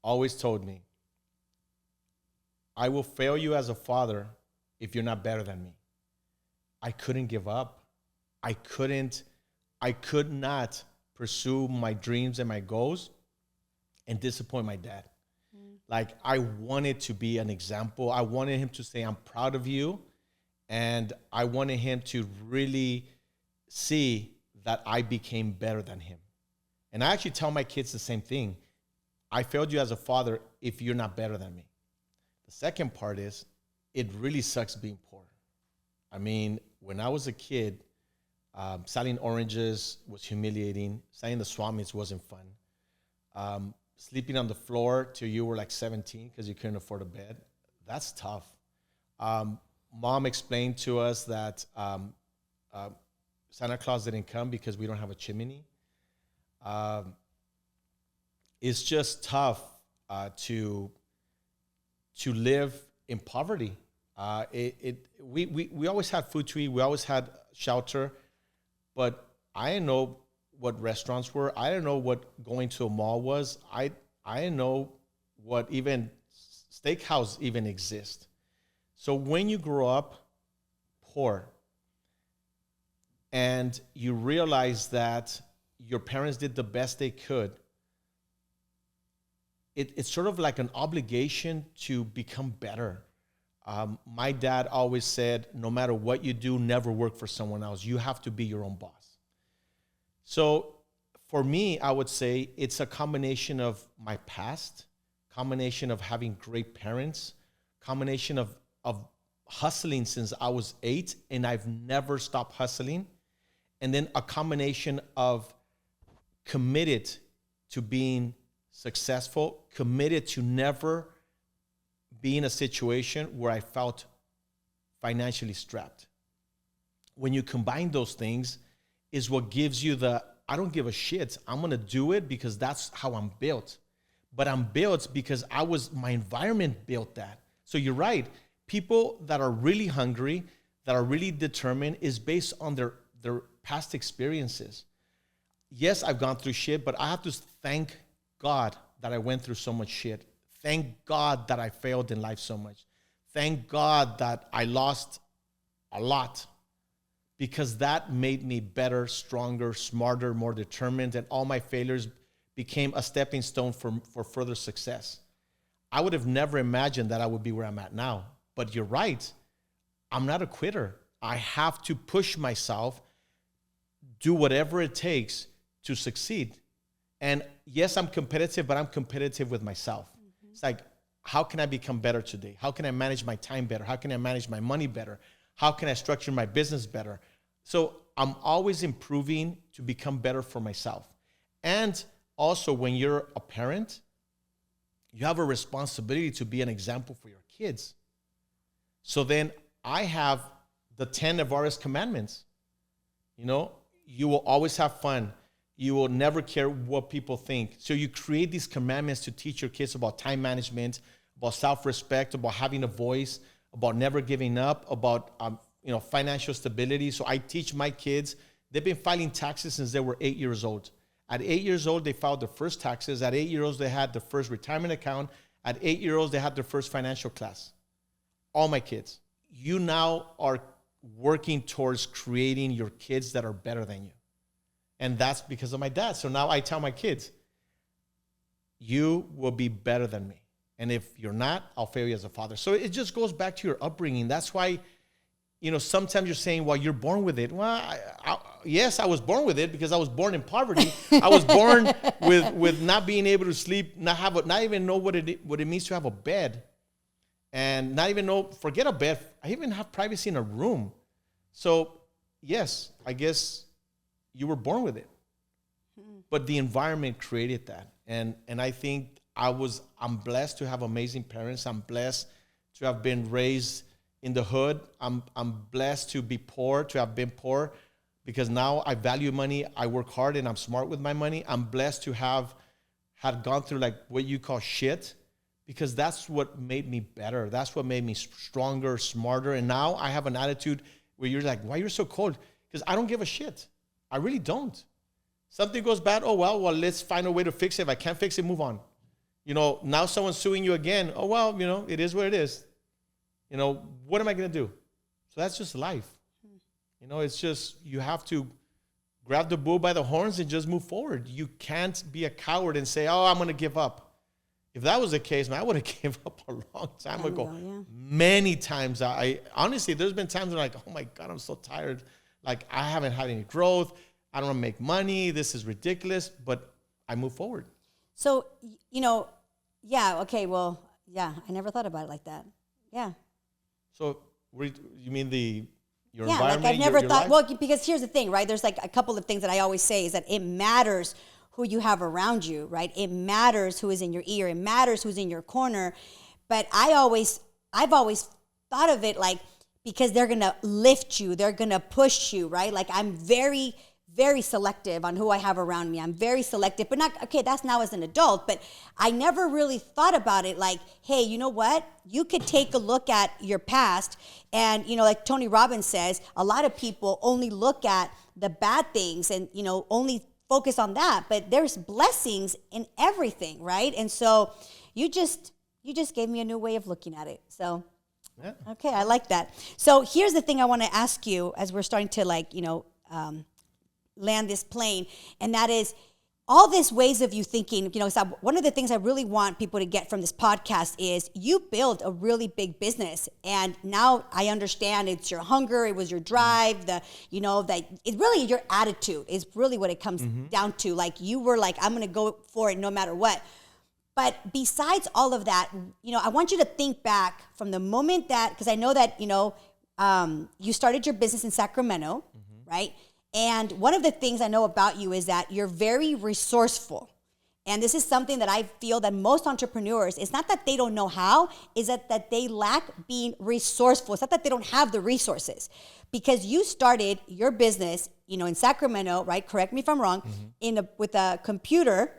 always told me, I will fail you as a father if you're not better than me. I couldn't give up. I could not pursue my dreams and my goals and disappoint my dad. Like, I wanted to be an example. I wanted him to say, I'm proud of you. And I wanted him to really see that I became better than him. And I actually tell my kids the same thing. I failed you as a father if you're not better than me. The second part is, it really sucks being poor. I mean, when I was a kid, selling oranges was humiliating. Selling the swap meets wasn't fun. Sleeping on the floor till you were like 17 because you couldn't afford a bed, that's tough. Mom explained to us that Santa Claus didn't come because we don't have a chimney. It's just tough to live in poverty. We always had food to eat. We always had shelter, but I didn't know what restaurants were. I didn't know what going to a mall was. I didn't know what even steakhouse even exists. So when you grow up poor and you realize that your parents did the best they could, it's sort of like an obligation to become better. My dad always said, no matter what you do, never work for someone else. You have to be your own boss. So for me, I would say it's a combination of my past, combination of having great parents, combination of hustling since I was 8 and I've never stopped hustling. And then a combination of committed to being successful, committed to never be in a situation where I felt financially strapped. When you combine those things is what gives you the, I don't give a shit. I'm going to do it because that's how I'm built. But I'm built because my environment built that. So you're right. People that are really hungry, that are really determined is based on their past experiences. Yes, I've gone through shit, but I have to thank God that I went through so much shit. Thank God that I failed in life so much. Thank God that I lost a lot, because that made me better, stronger, smarter, more determined, and all my failures became a stepping stone for further success. I would have never imagined that I would be where I'm at now. But you're right. I'm not a quitter. I have to push myself, do whatever it takes to succeed. And yes, I'm competitive, but I'm competitive with myself. Mm-hmm. It's like, how can I become better today? How can I manage my time better? How can I manage my money better? How can I structure my business better? So I'm always improving to become better for myself. And also, when you're a parent, you have a responsibility to be an example for your kids. So then I have the 10 Nevarez commandments. You know, you will always have fun. You will never care what people think. So you create these commandments to teach your kids about time management, about self-respect, about having a voice, about never giving up, about financial stability. So I teach my kids. They've been filing taxes since they were 8 years old. At 8 years old, they filed their first taxes. At 8 years old, they had the first retirement account. At 8 years old, they had their first financial class. All my kids. You now are working towards creating your kids that are better than you. And that's because of my dad. So now I tell my kids, you will be better than me. And if you're not, I'll fail you as a father. So it just goes back to your upbringing. That's why, sometimes you're saying, well, you're born with it. Well, yes, I was born with it because I was born in poverty. I was born with not being able to sleep, not even know what it means to have a bed. And not even know, forget a bed, I even have privacy in a room. So, yes, I guess you were born with it. But the environment created that. And I think I'm blessed to have amazing parents. I'm blessed to have been raised in the hood. I'm blessed to be poor, to have been poor, because now I value money. I work hard and I'm smart with my money. I'm blessed to have had gone through like what you call shit, because that's what made me better. That's what made me stronger, smarter. And now I have an attitude where you're like, why you're so cold? Because I don't give a shit. I really don't. Something goes bad, well, let's find a way to fix it. If I can't fix it, move on. Now someone's suing you again. Oh, well, it is what it is. What am I going to do? So that's just life. It's just, you have to grab the bull by the horns and just move forward. You can't be a coward and say, I'm going to give up. If that was the case, man, I would have given up a long time ago. Yeah. Many times. I honestly, there's been times where I'm like, oh my God, I'm so tired. Like, I haven't had any growth. I don't want to make money. This is ridiculous. But I move forward. So, okay, well, yeah, I never thought about it like that. Yeah. So, you mean your environment? Yeah, like I've never thought, well, because here's the thing, right? There's like a couple of things that I always say is that it matters who you have around you, right? It matters who is in your ear. It matters who's in your corner. But I've always thought of it like, because they're going to lift you. They're going to push you, right? Like I'm very, very selective on who I have around me. I'm very selective, but that's now as an adult, but I never really thought about it like, hey, you know what? You could take a look at your past and, like Tony Robbins says, a lot of people only look at the bad things and, only focus on that, but there's blessings in everything, right? And so you just gave me a new way of looking at it. So, yeah. Okay, I like that. So here's the thing I want to ask you as we're starting to land this plane, and that is all these ways of you thinking. So one of the things I really want people to get from this podcast is you build a really big business, and now I understand it's your hunger, it was your drive, that it's really your attitude is really what it comes down to. Like you were like, I'm going to go for it no matter what. But besides all of that, I want you to think back from the moment that, because I know that, you started your business in Sacramento, right? And one of the things I know about you is that you're very resourceful. And this is something that I feel that most entrepreneurs, it's not that they don't know how, is that they lack being resourceful. It's not that they don't have the resources. Because you started your business, in Sacramento, right? Correct me if I'm wrong, with a computer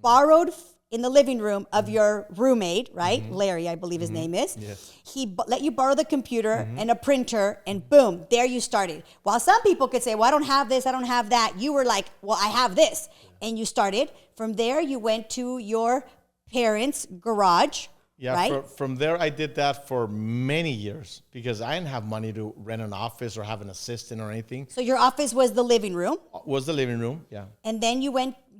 borrowed in the living room of your roommate, right? Larry, I believe his name is. Yes. He let you borrow the computer and a printer, and boom, there you started. While some people could say, well, I don't have this, I don't have that. You were like, well, I have this. And you started. From there, you went to your parents' garage, right? From there, I did that for many years because I didn't have money to rent an office or have an assistant or anything. So your office was the living room? Was the living room, yeah. And then you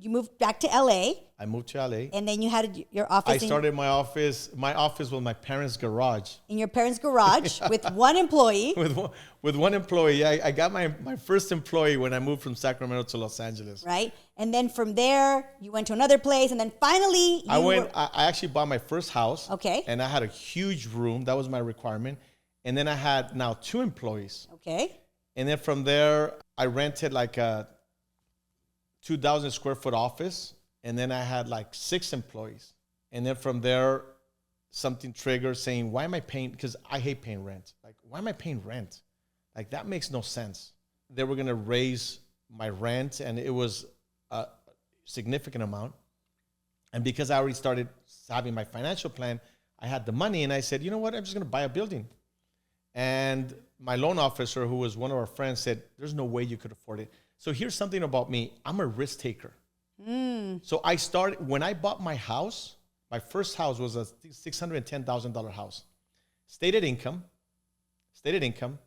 moved back to LA. I moved to LA. And then you had your office. I started my office. My office was my parents' garage. In your parents' garage with one employee. With one employee. I got my first employee when I moved from Sacramento to Los Angeles. Right. And then from there, you went to another place. And then finally, I actually bought my first house. Okay. And I had a huge room. That was my requirement. And then I had now 2 employees. Okay. And then from there, I rented like a 2,000 square foot office. And then I had like 6 employees. And then from there, something triggered saying, why am I paying? Because I hate paying rent. Like, why am I paying rent? Like, that makes no sense. They were going to raise my rent, and it was a significant amount. And because I already started having my financial plan, I had the money, and I said, you know what? I'm just going to buy a building. And my loan officer, who was one of our friends, said, there's no way you could afford it. So here's something about me. I'm a risk taker. So I started, when I bought my house, my first house was a $610,000 house. Stated income,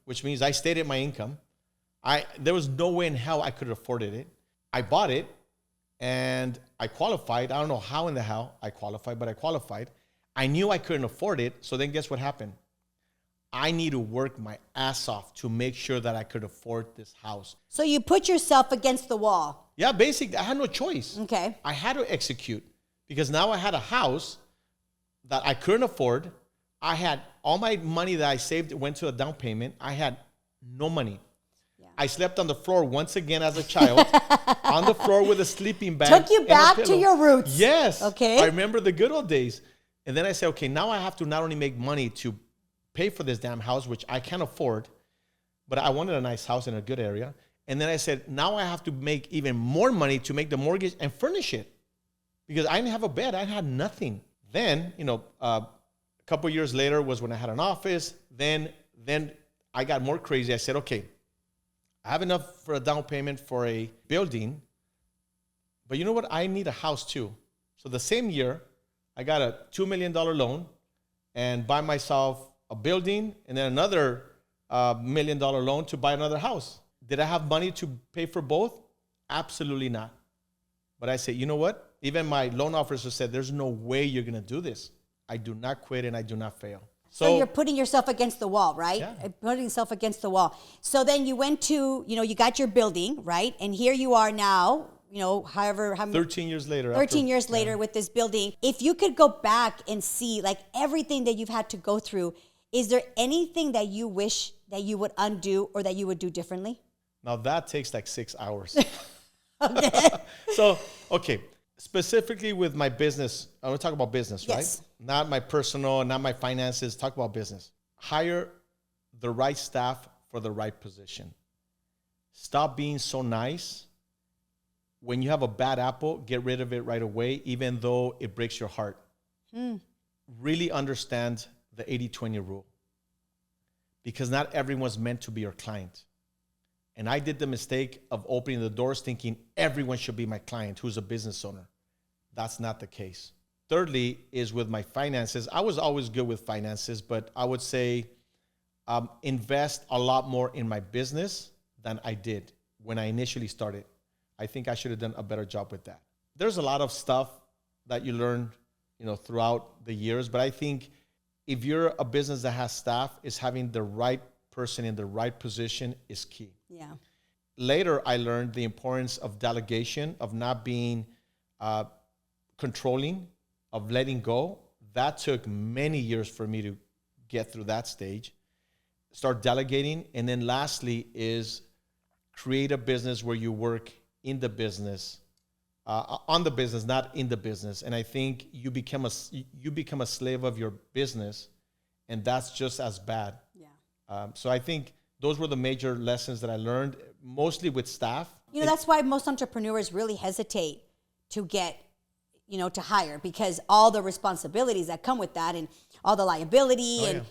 which means I stated my income. There was no way in hell I could have afforded it. I bought it and I qualified. I don't know how in the hell I qualified, but I qualified. I knew I couldn't afford it. So then guess what happened? I need to work my ass off to make sure that I could afford this house. So you put yourself against the wall. Yeah, basically, I had no choice. Okay. I had to execute because now I had a house that I couldn't afford. I had all my money that I saved went to a down payment. I had no money. Yeah. I slept on the floor once again as a child, on the floor with a sleeping bag. Took you back to your roots. Yes. Okay. I remember the good old days. And then I said, okay, now I have to not only make money to pay for this damn house, which I can't afford, but I wanted a nice house in a good area. And then I said, now I have to make even more money to make the mortgage and furnish it because I didn't have a bed. I had nothing. Then, a couple of years later was when I had an office. Then I got more crazy. I said, okay, I have enough for a down payment for a building, but you know what? I need a house too. So the same year, I got a $2 million loan and buy myself a building and then another $1 million loan to buy another house. Did I have money to pay for both? Absolutely not. But I said, you know what? Even my loan officer said, there's no way you're going to do this. I do not quit and I do not fail. So you're putting yourself against the wall, right? Yeah. Putting yourself against the wall. So then you went to, you got your building, right? And here you are now, how many 13 years later. 13 years later with this building. If you could go back and see like everything that you've had to go through, is there anything that you wish that you would undo or that you would do differently? Now that takes like 6 hours. Okay. Okay. Specifically with my business, I want to talk about business, yes. Right? Not my personal, not my finances. Talk about business. Hire the right staff for the right position. Stop being so nice. When you have a bad apple, get rid of it right away, even though it breaks your heart. Really understand the 80-20 rule because not everyone's meant to be your client. And I did the mistake of opening the doors thinking everyone should be my client who's a business owner. That's not the case. Thirdly is with my finances. I was always good with finances, but I would say invest a lot more in my business than I did when I initially started. I think I should have done a better job with that. There's a lot of stuff that you learn, throughout the years, but I think if you're a business that has staff, is having the right person in the right position is key. Yeah. Later, I learned the importance of delegation, of not being controlling, of letting go. That took many years for me to get through that stage. Start delegating. And then lastly is create a business where you work in the business, on the business, not in the business. And I think you become a slave of your business, and that's just as bad. Yeah. So I think those were the major lessons that I learned, mostly with staff. You know, that's why most entrepreneurs really hesitate to get, to hire, because all the responsibilities that come with that and all the liability and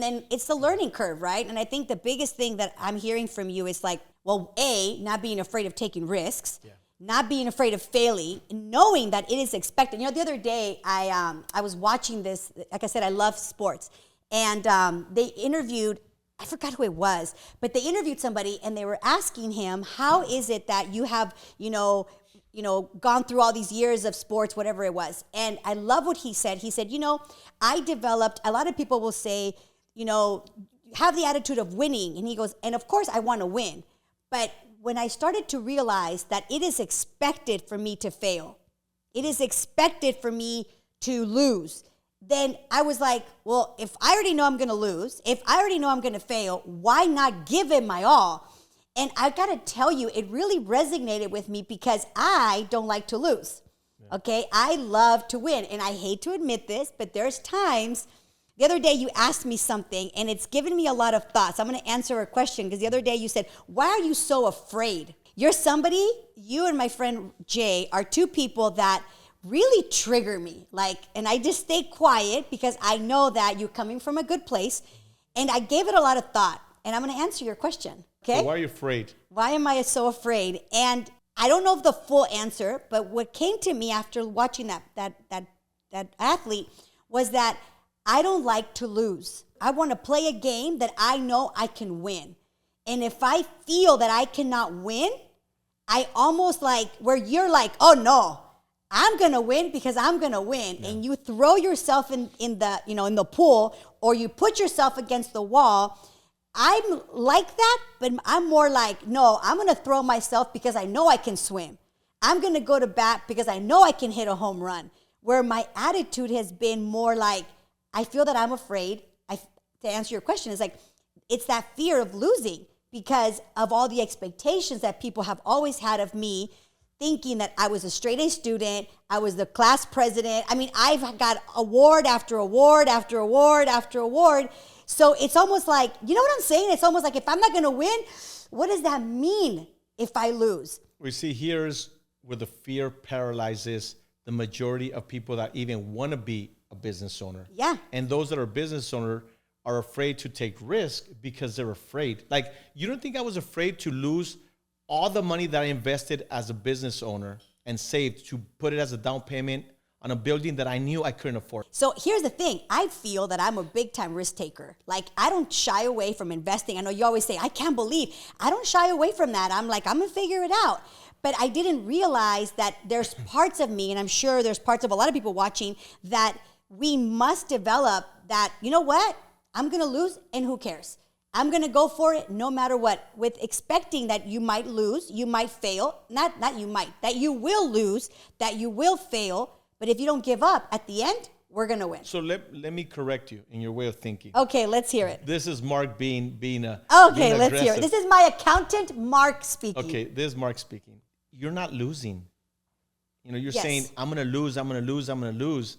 then it's the learning curve, right? And I think the biggest thing that I'm hearing from you is like, well, not being afraid of taking risks, not being afraid of failing, knowing that it is expected. The other day I was watching this, like I said, I love sports, and they interviewed, I forgot who it was, but they interviewed somebody and they were asking him, how is it that you have, gone through all these years of sports, whatever it was. And I love what he said. He said, I developed, a lot of people will say, have the attitude of winning. And he goes, and of course I want to win. But when I started to realize that it is expected for me to fail, it is expected for me to lose, then I was like, well, if I already know I'm going to lose, if I already know I'm going to fail, why not give it my all? And I got to tell you, it really resonated with me because I don't like to lose. Okay. I love to win. And I hate to admit this, but there's times. The other day you asked me something and it's given me a lot of thoughts. I'm going to answer a question because the other day you said, why are you so afraid? You're somebody, you and my friend Jay are two people that really trigger me. And I just stay quiet because I know that you're coming from a good place. And I gave it a lot of thought, and I'm going to answer your question. Okay. So why are you afraid? Why am I so afraid? And I don't know the full answer, but what came to me after watching that athlete was that I don't like to lose. I want to play a game that I know I can win. And if I feel that I cannot win, I almost where you're like, oh no, I'm going to win because I'm going to win. Yeah. And you throw yourself in the pool, or you put yourself against the wall. I'm like that, but I'm more like, no, I'm going to throw myself because I know I can swim. I'm going to go to bat because I know I can hit a home run. Where my attitude has been more like, I feel that I'm afraid. To answer your question, it's that fear of losing because of all the expectations that people have always had of me, thinking that I was a straight A student, I was the class president. I mean, I've got award after award after award after award. So it's almost like, you know what I'm saying? It's almost like if I'm not going to win, what does that mean if I lose? We see here's where the fear paralyzes the majority of people that even want to be a business owner. Yeah. And those that are business owner are afraid to take risk because they're afraid. You don't think I was afraid to lose all the money that I invested as a business owner and saved to put it as a down payment on a building that I knew I couldn't afford? So here's the thing. I feel that I'm a big time risk taker. I don't shy away from investing. I know you always say, I can't believe. I don't shy away from that. I'm like, I'm going to figure it out. But I didn't realize that there's parts of me, and I'm sure there's parts of a lot of people watching, that we must develop that, you know what? I'm going to lose, and who cares? I'm going to go for it no matter what, with expecting that you might lose, you might fail, not you might, that you will lose, that you will fail. But if you don't give up, at the end, we're going to win. So let me correct you in your way of thinking. Okay, let's hear it. This is Mark being Okay, let's hear it. This is my accountant, Mark, speaking. Okay, this is Mark speaking. You're not losing. You're saying, I'm going to lose, I'm going to lose, I'm going to lose.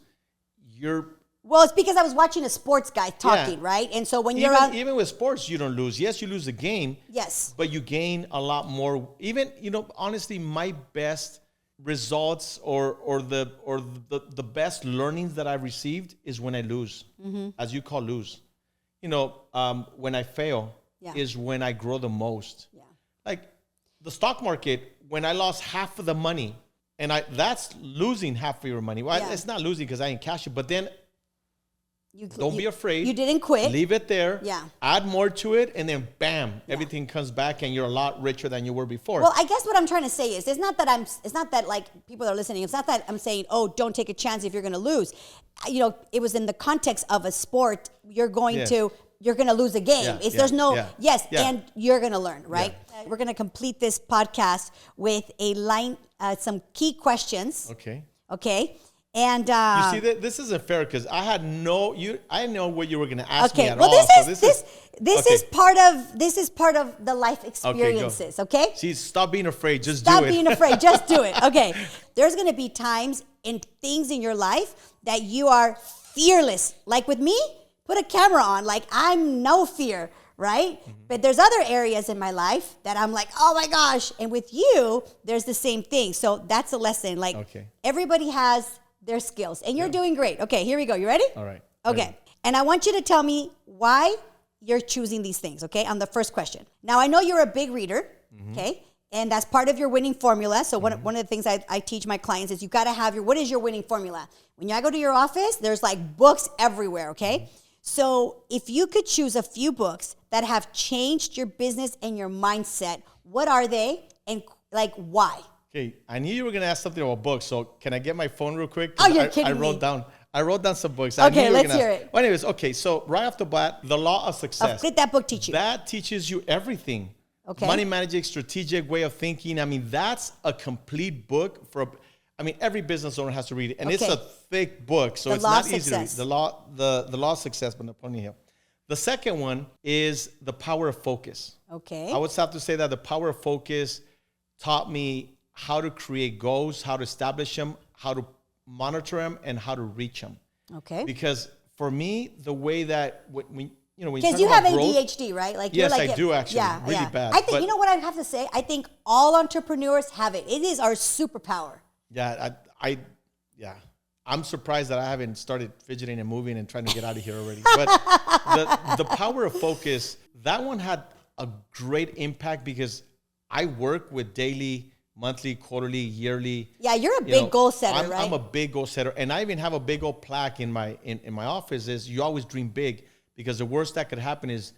Well, it's because I was watching a sports guy talking, right? And so when you're even with sports, you don't lose. Yes, you lose the game. Yes. But you gain a lot more. Even, honestly, my best results or the best learnings that I've received is when I lose, as you call lose. When I fail is when I grow the most. Yeah. Like the stock market, when I lost half of the money, and that's losing half of your money. Well, it's not losing because I didn't cash it, but then don't be afraid. You didn't quit. Leave it there. Yeah. Add more to it, and then bam, everything comes back, and you're a lot richer than you were before. Well, I guess what I'm trying to say is, it's not that like people are listening. It's not that I'm saying, oh, don't take a chance if you're going to lose. It was in the context of a sport. You're going to lose a game. And you're going to learn, right? Yeah. We're going to complete this podcast with some key questions. Okay. Okay. And you see that this isn't fair because I know what you were going to ask me okay, at well, all. this is part of the life experiences. Okay, See, stop being afraid. Just stop do it. being afraid. Just do it. Okay, there's going to be times and things in your life that you are fearless. Like with me, put a camera on. Like I'm no fear. Right? Mm-hmm. But there's other areas in my life that I'm like, oh my gosh. And with you, there's the same thing. So that's a lesson. Like everybody has their skills and you're doing great. Okay, here we go. You ready? All right. Okay. Ready. And I want you to tell me why you're choosing these things. Okay. On the first question. Now I know you're a big reader. Mm-hmm. Okay. And that's part of your winning formula. So one of the things I teach my clients is you got to have what is your winning formula? When I go to your office, there's like books everywhere. Okay. Mm-hmm. So if you could choose a few books that have changed your business and your mindset, what are they and like why? Okay, I knew you were going to ask something about books, so can I get my phone real quick? Oh, you're kidding me. I wrote down some books. Okay, let's hear it. Well, anyways, okay, so right off the bat, The Law of Success. What did that book teach you? That teaches you everything. Okay. Money managing, strategic way of thinking. I mean, that's a complete book every business owner has to read it. And it's a thick book, so it's not easy to read. The Law of Success by Napoleon Hill. The second one is The Power of Focus. Okay. I would have to say that The Power of Focus taught me how to create goals, how to establish them, how to monitor them, and how to reach them. Okay. Because for me, the way that when because you have ADHD, right? Like yes, you're like I do actually, really bad. I think you know what I have to say. I think all entrepreneurs have it. It is our superpower. Yeah, I'm surprised that I haven't started fidgeting and moving and trying to get out of here already. But the Power of Focus, that one had a great impact because I work with daily, monthly, quarterly, yearly. Yeah, you're a big goal setter, right? I'm a big goal setter, and I even have a big old plaque in my office. Is you always dream big because the worst that could happen is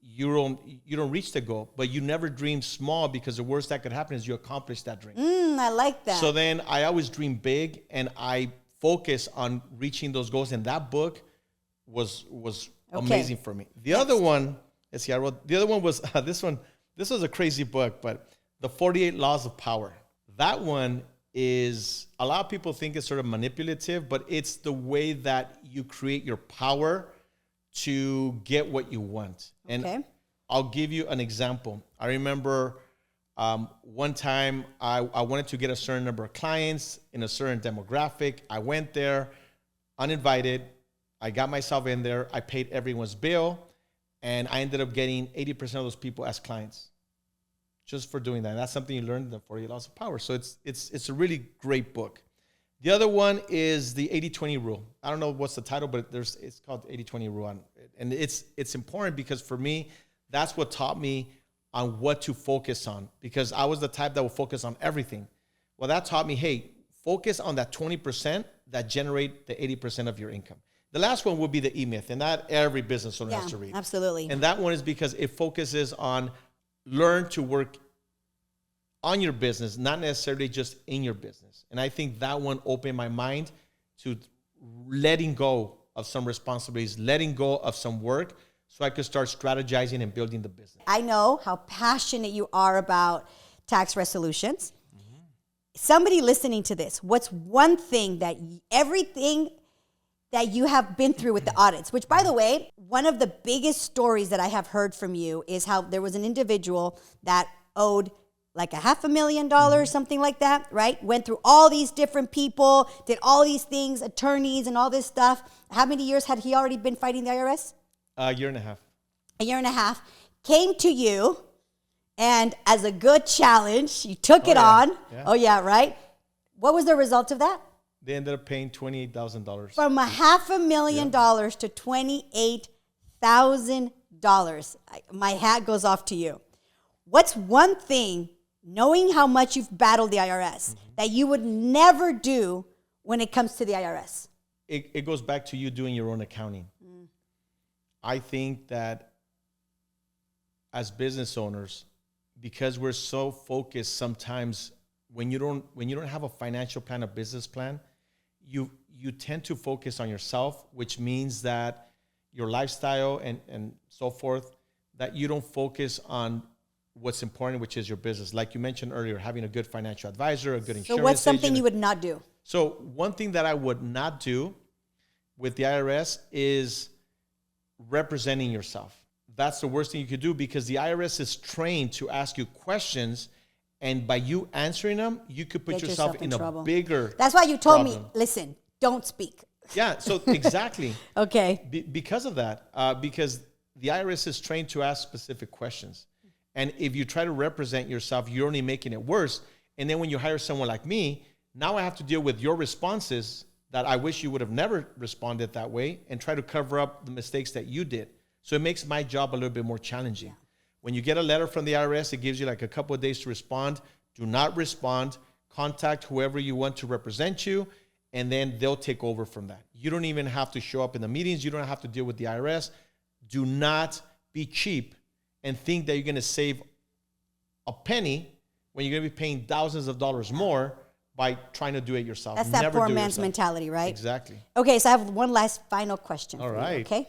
you don't reach the goal, but you never dream small because the worst that could happen is you accomplish that dream. I like that. So then I always dream big and I focus on reaching those goals. And that book was amazing for me. The other one, let's see, the other one was this one. This was a crazy book, but The 48 Laws of Power. That one is, a lot of people think it's sort of manipulative, but it's the way that you create your power to get what you want. And I'll give you an example. I remember one time I wanted to get a certain number of clients in a certain demographic. I went there uninvited. I got myself in there. I paid everyone's bill. And I ended up getting 80% of those people as clients just for doing that. And that's something you learn in the 48 Laws of Power. So it's a really great book. The other one is the 80-20 rule. I don't know what's the title, but it's called 80-20 rule. And it's important because for me, that's what taught me on what to focus on, because I was the type that would focus on everything. Well, that taught me, hey, focus on that 20% that generate the 80% of your income. The last one would be the E-Myth, and that every business owner has to read. Absolutely. And that one is because it focuses on learn to work on your business, not necessarily just in your business. And I think that one opened my mind to letting go of some responsibilities, letting go of some work so I could start strategizing and building the business. I know how passionate you are about tax resolutions. Mm-hmm. Somebody listening to this, what's one thing that everything that you have been through with the audits, which by the way, one of the biggest stories that I have heard from you is how there was an individual that owed like $500,000, something like that, right? Went through all these different people, did all these things, attorneys and all this stuff. How many years had he already been fighting the IRS? A year and a half. A year and a half. Came to you, and as a good challenge, you took it on. Yeah. Oh yeah, right? What was the result of that? They ended up paying $28,000. From $500,000 to $28,000. My hat goes off to you. What's one thing, knowing how much you've battled the IRS, that you would never do when it comes to the IRS? It goes back to you doing your own accounting. I think that as business owners, because we're so focused sometimes when you don't have a financial plan, a business plan, you tend to focus on yourself, which means that your lifestyle and so forth, that you don't focus on what's important, which is your business. Like you mentioned earlier, having a good financial advisor, a good insurance agent. So what's something you would not do? So one thing that I would not do with the IRS is representing yourself. That's the worst thing you could do, because the IRS is trained to ask you questions, and by you answering them, you could put yourself in trouble. A bigger That's why you told problem. me, listen, don't speak. Yeah, so exactly. Okay. Because of that, because the IRS is trained to ask specific questions. And if you try to represent yourself, you're only making it worse. And then when you hire someone like me, now I have to deal with your responses that I wish you would have never responded that way, and try to cover up the mistakes that you did. So it makes my job a little bit more challenging. Yeah. When you get a letter from the IRS, it gives you like a couple of days to respond. Do not respond. Contact whoever you want to represent you, and then they'll take over from that. You don't even have to show up in the meetings. You don't have to deal with the IRS. Do not be cheap and think that you're going to save a penny when you're going to be paying thousands of dollars more by trying to do it yourself. That's that poor man's mentality, right? Exactly. Okay, so I have one last final question for you, okay?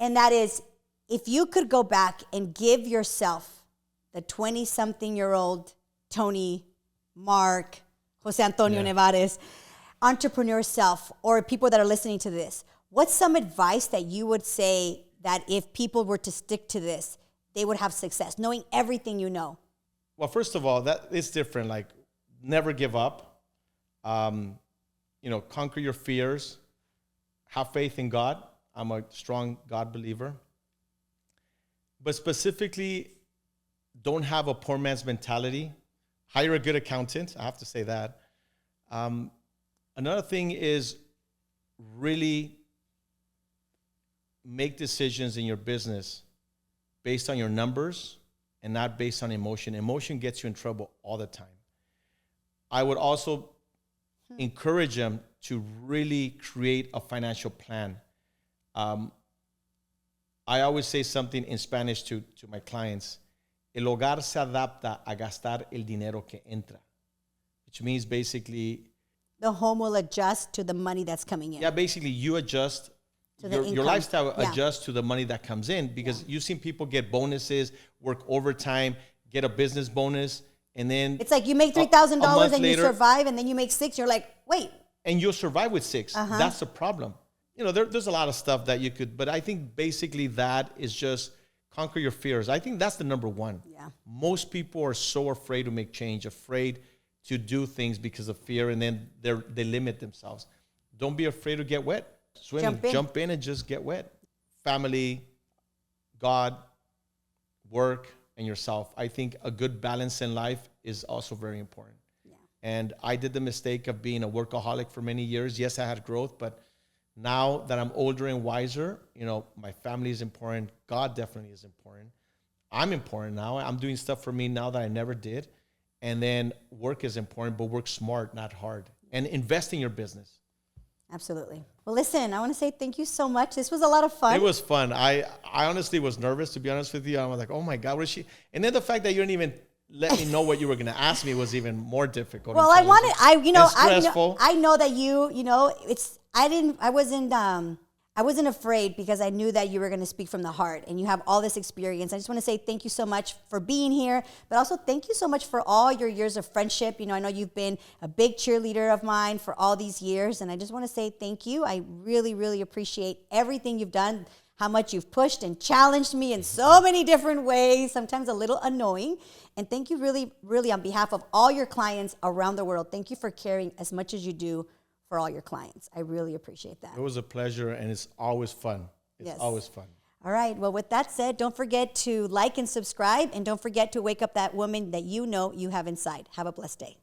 And that is, if you could go back and give yourself, the 20-something-year-old Tony, Mark, Jose Antonio Nevarez, entrepreneur self, or people that are listening to this, what's some advice that you would say that if people were to stick to this, they would have success, knowing everything you know? Well, first of all, that it's different. Like, never give up. Conquer your fears. Have faith in God. I'm a strong God believer. But specifically, don't have a poor man's mentality. Hire a good accountant. I have to say that. Another thing is really make decisions in your business based on your numbers and not based on emotion. Emotion gets you in trouble all the time. I would also encourage them to really create a financial plan. I always say something in Spanish to my clients. El hogar se adapta a gastar el dinero que entra, which means basically the home will adjust to the money that's coming in. Yeah, basically you adjust, your lifestyle adjusts to the money that comes in, because you've seen people get bonuses, work overtime, get a business bonus, and then it's like you make $3,000 and you survive, and then you make $6,000. You're like, wait. And you'll survive with $6,000. That's the problem. There's a lot of stuff that you could, but I think basically that is just conquer your fears. I think that's the number one. Yeah. Most people are so afraid to make change, afraid to do things because of fear, and then they limit themselves. Don't be afraid to get wet. Swimming, jump in and just get wet. Family, God, work, and yourself. I think a good balance in life is also very important. Yeah. And I did the mistake of being a workaholic for many years. Yes, I had growth, but now that I'm older and wiser, my family is important. God definitely is important. I'm important now. I'm doing stuff for me now that I never did. And then work is important, but work smart, not hard. And invest in your business. Absolutely. Well, listen, I want to say thank you so much. This was a lot of fun. It was fun. I honestly was nervous, to be honest with you. I was like, oh my God, what is she? And then the fact that you didn't even let me know what you were going to ask me was even more difficult. Well, I know that I wasn't afraid, because I knew that you were going to speak from the heart, and you have all this experience. I just want to say thank you so much for being here, but also thank you so much for all your years of friendship. I know you've been a big cheerleader of mine for all these years, and I just want to say thank you. I really, really appreciate everything you've done, how much you've pushed and challenged me in so many different ways, sometimes a little annoying. And thank you really, really on behalf of all your clients around the world. Thank you for caring as much as you do for all your clients. I really appreciate that. It was a pleasure, and it's always fun. It's always fun. All right. Well, with that said, don't forget to like and subscribe, and don't forget to wake up that woman that you know you have inside. Have a blessed day.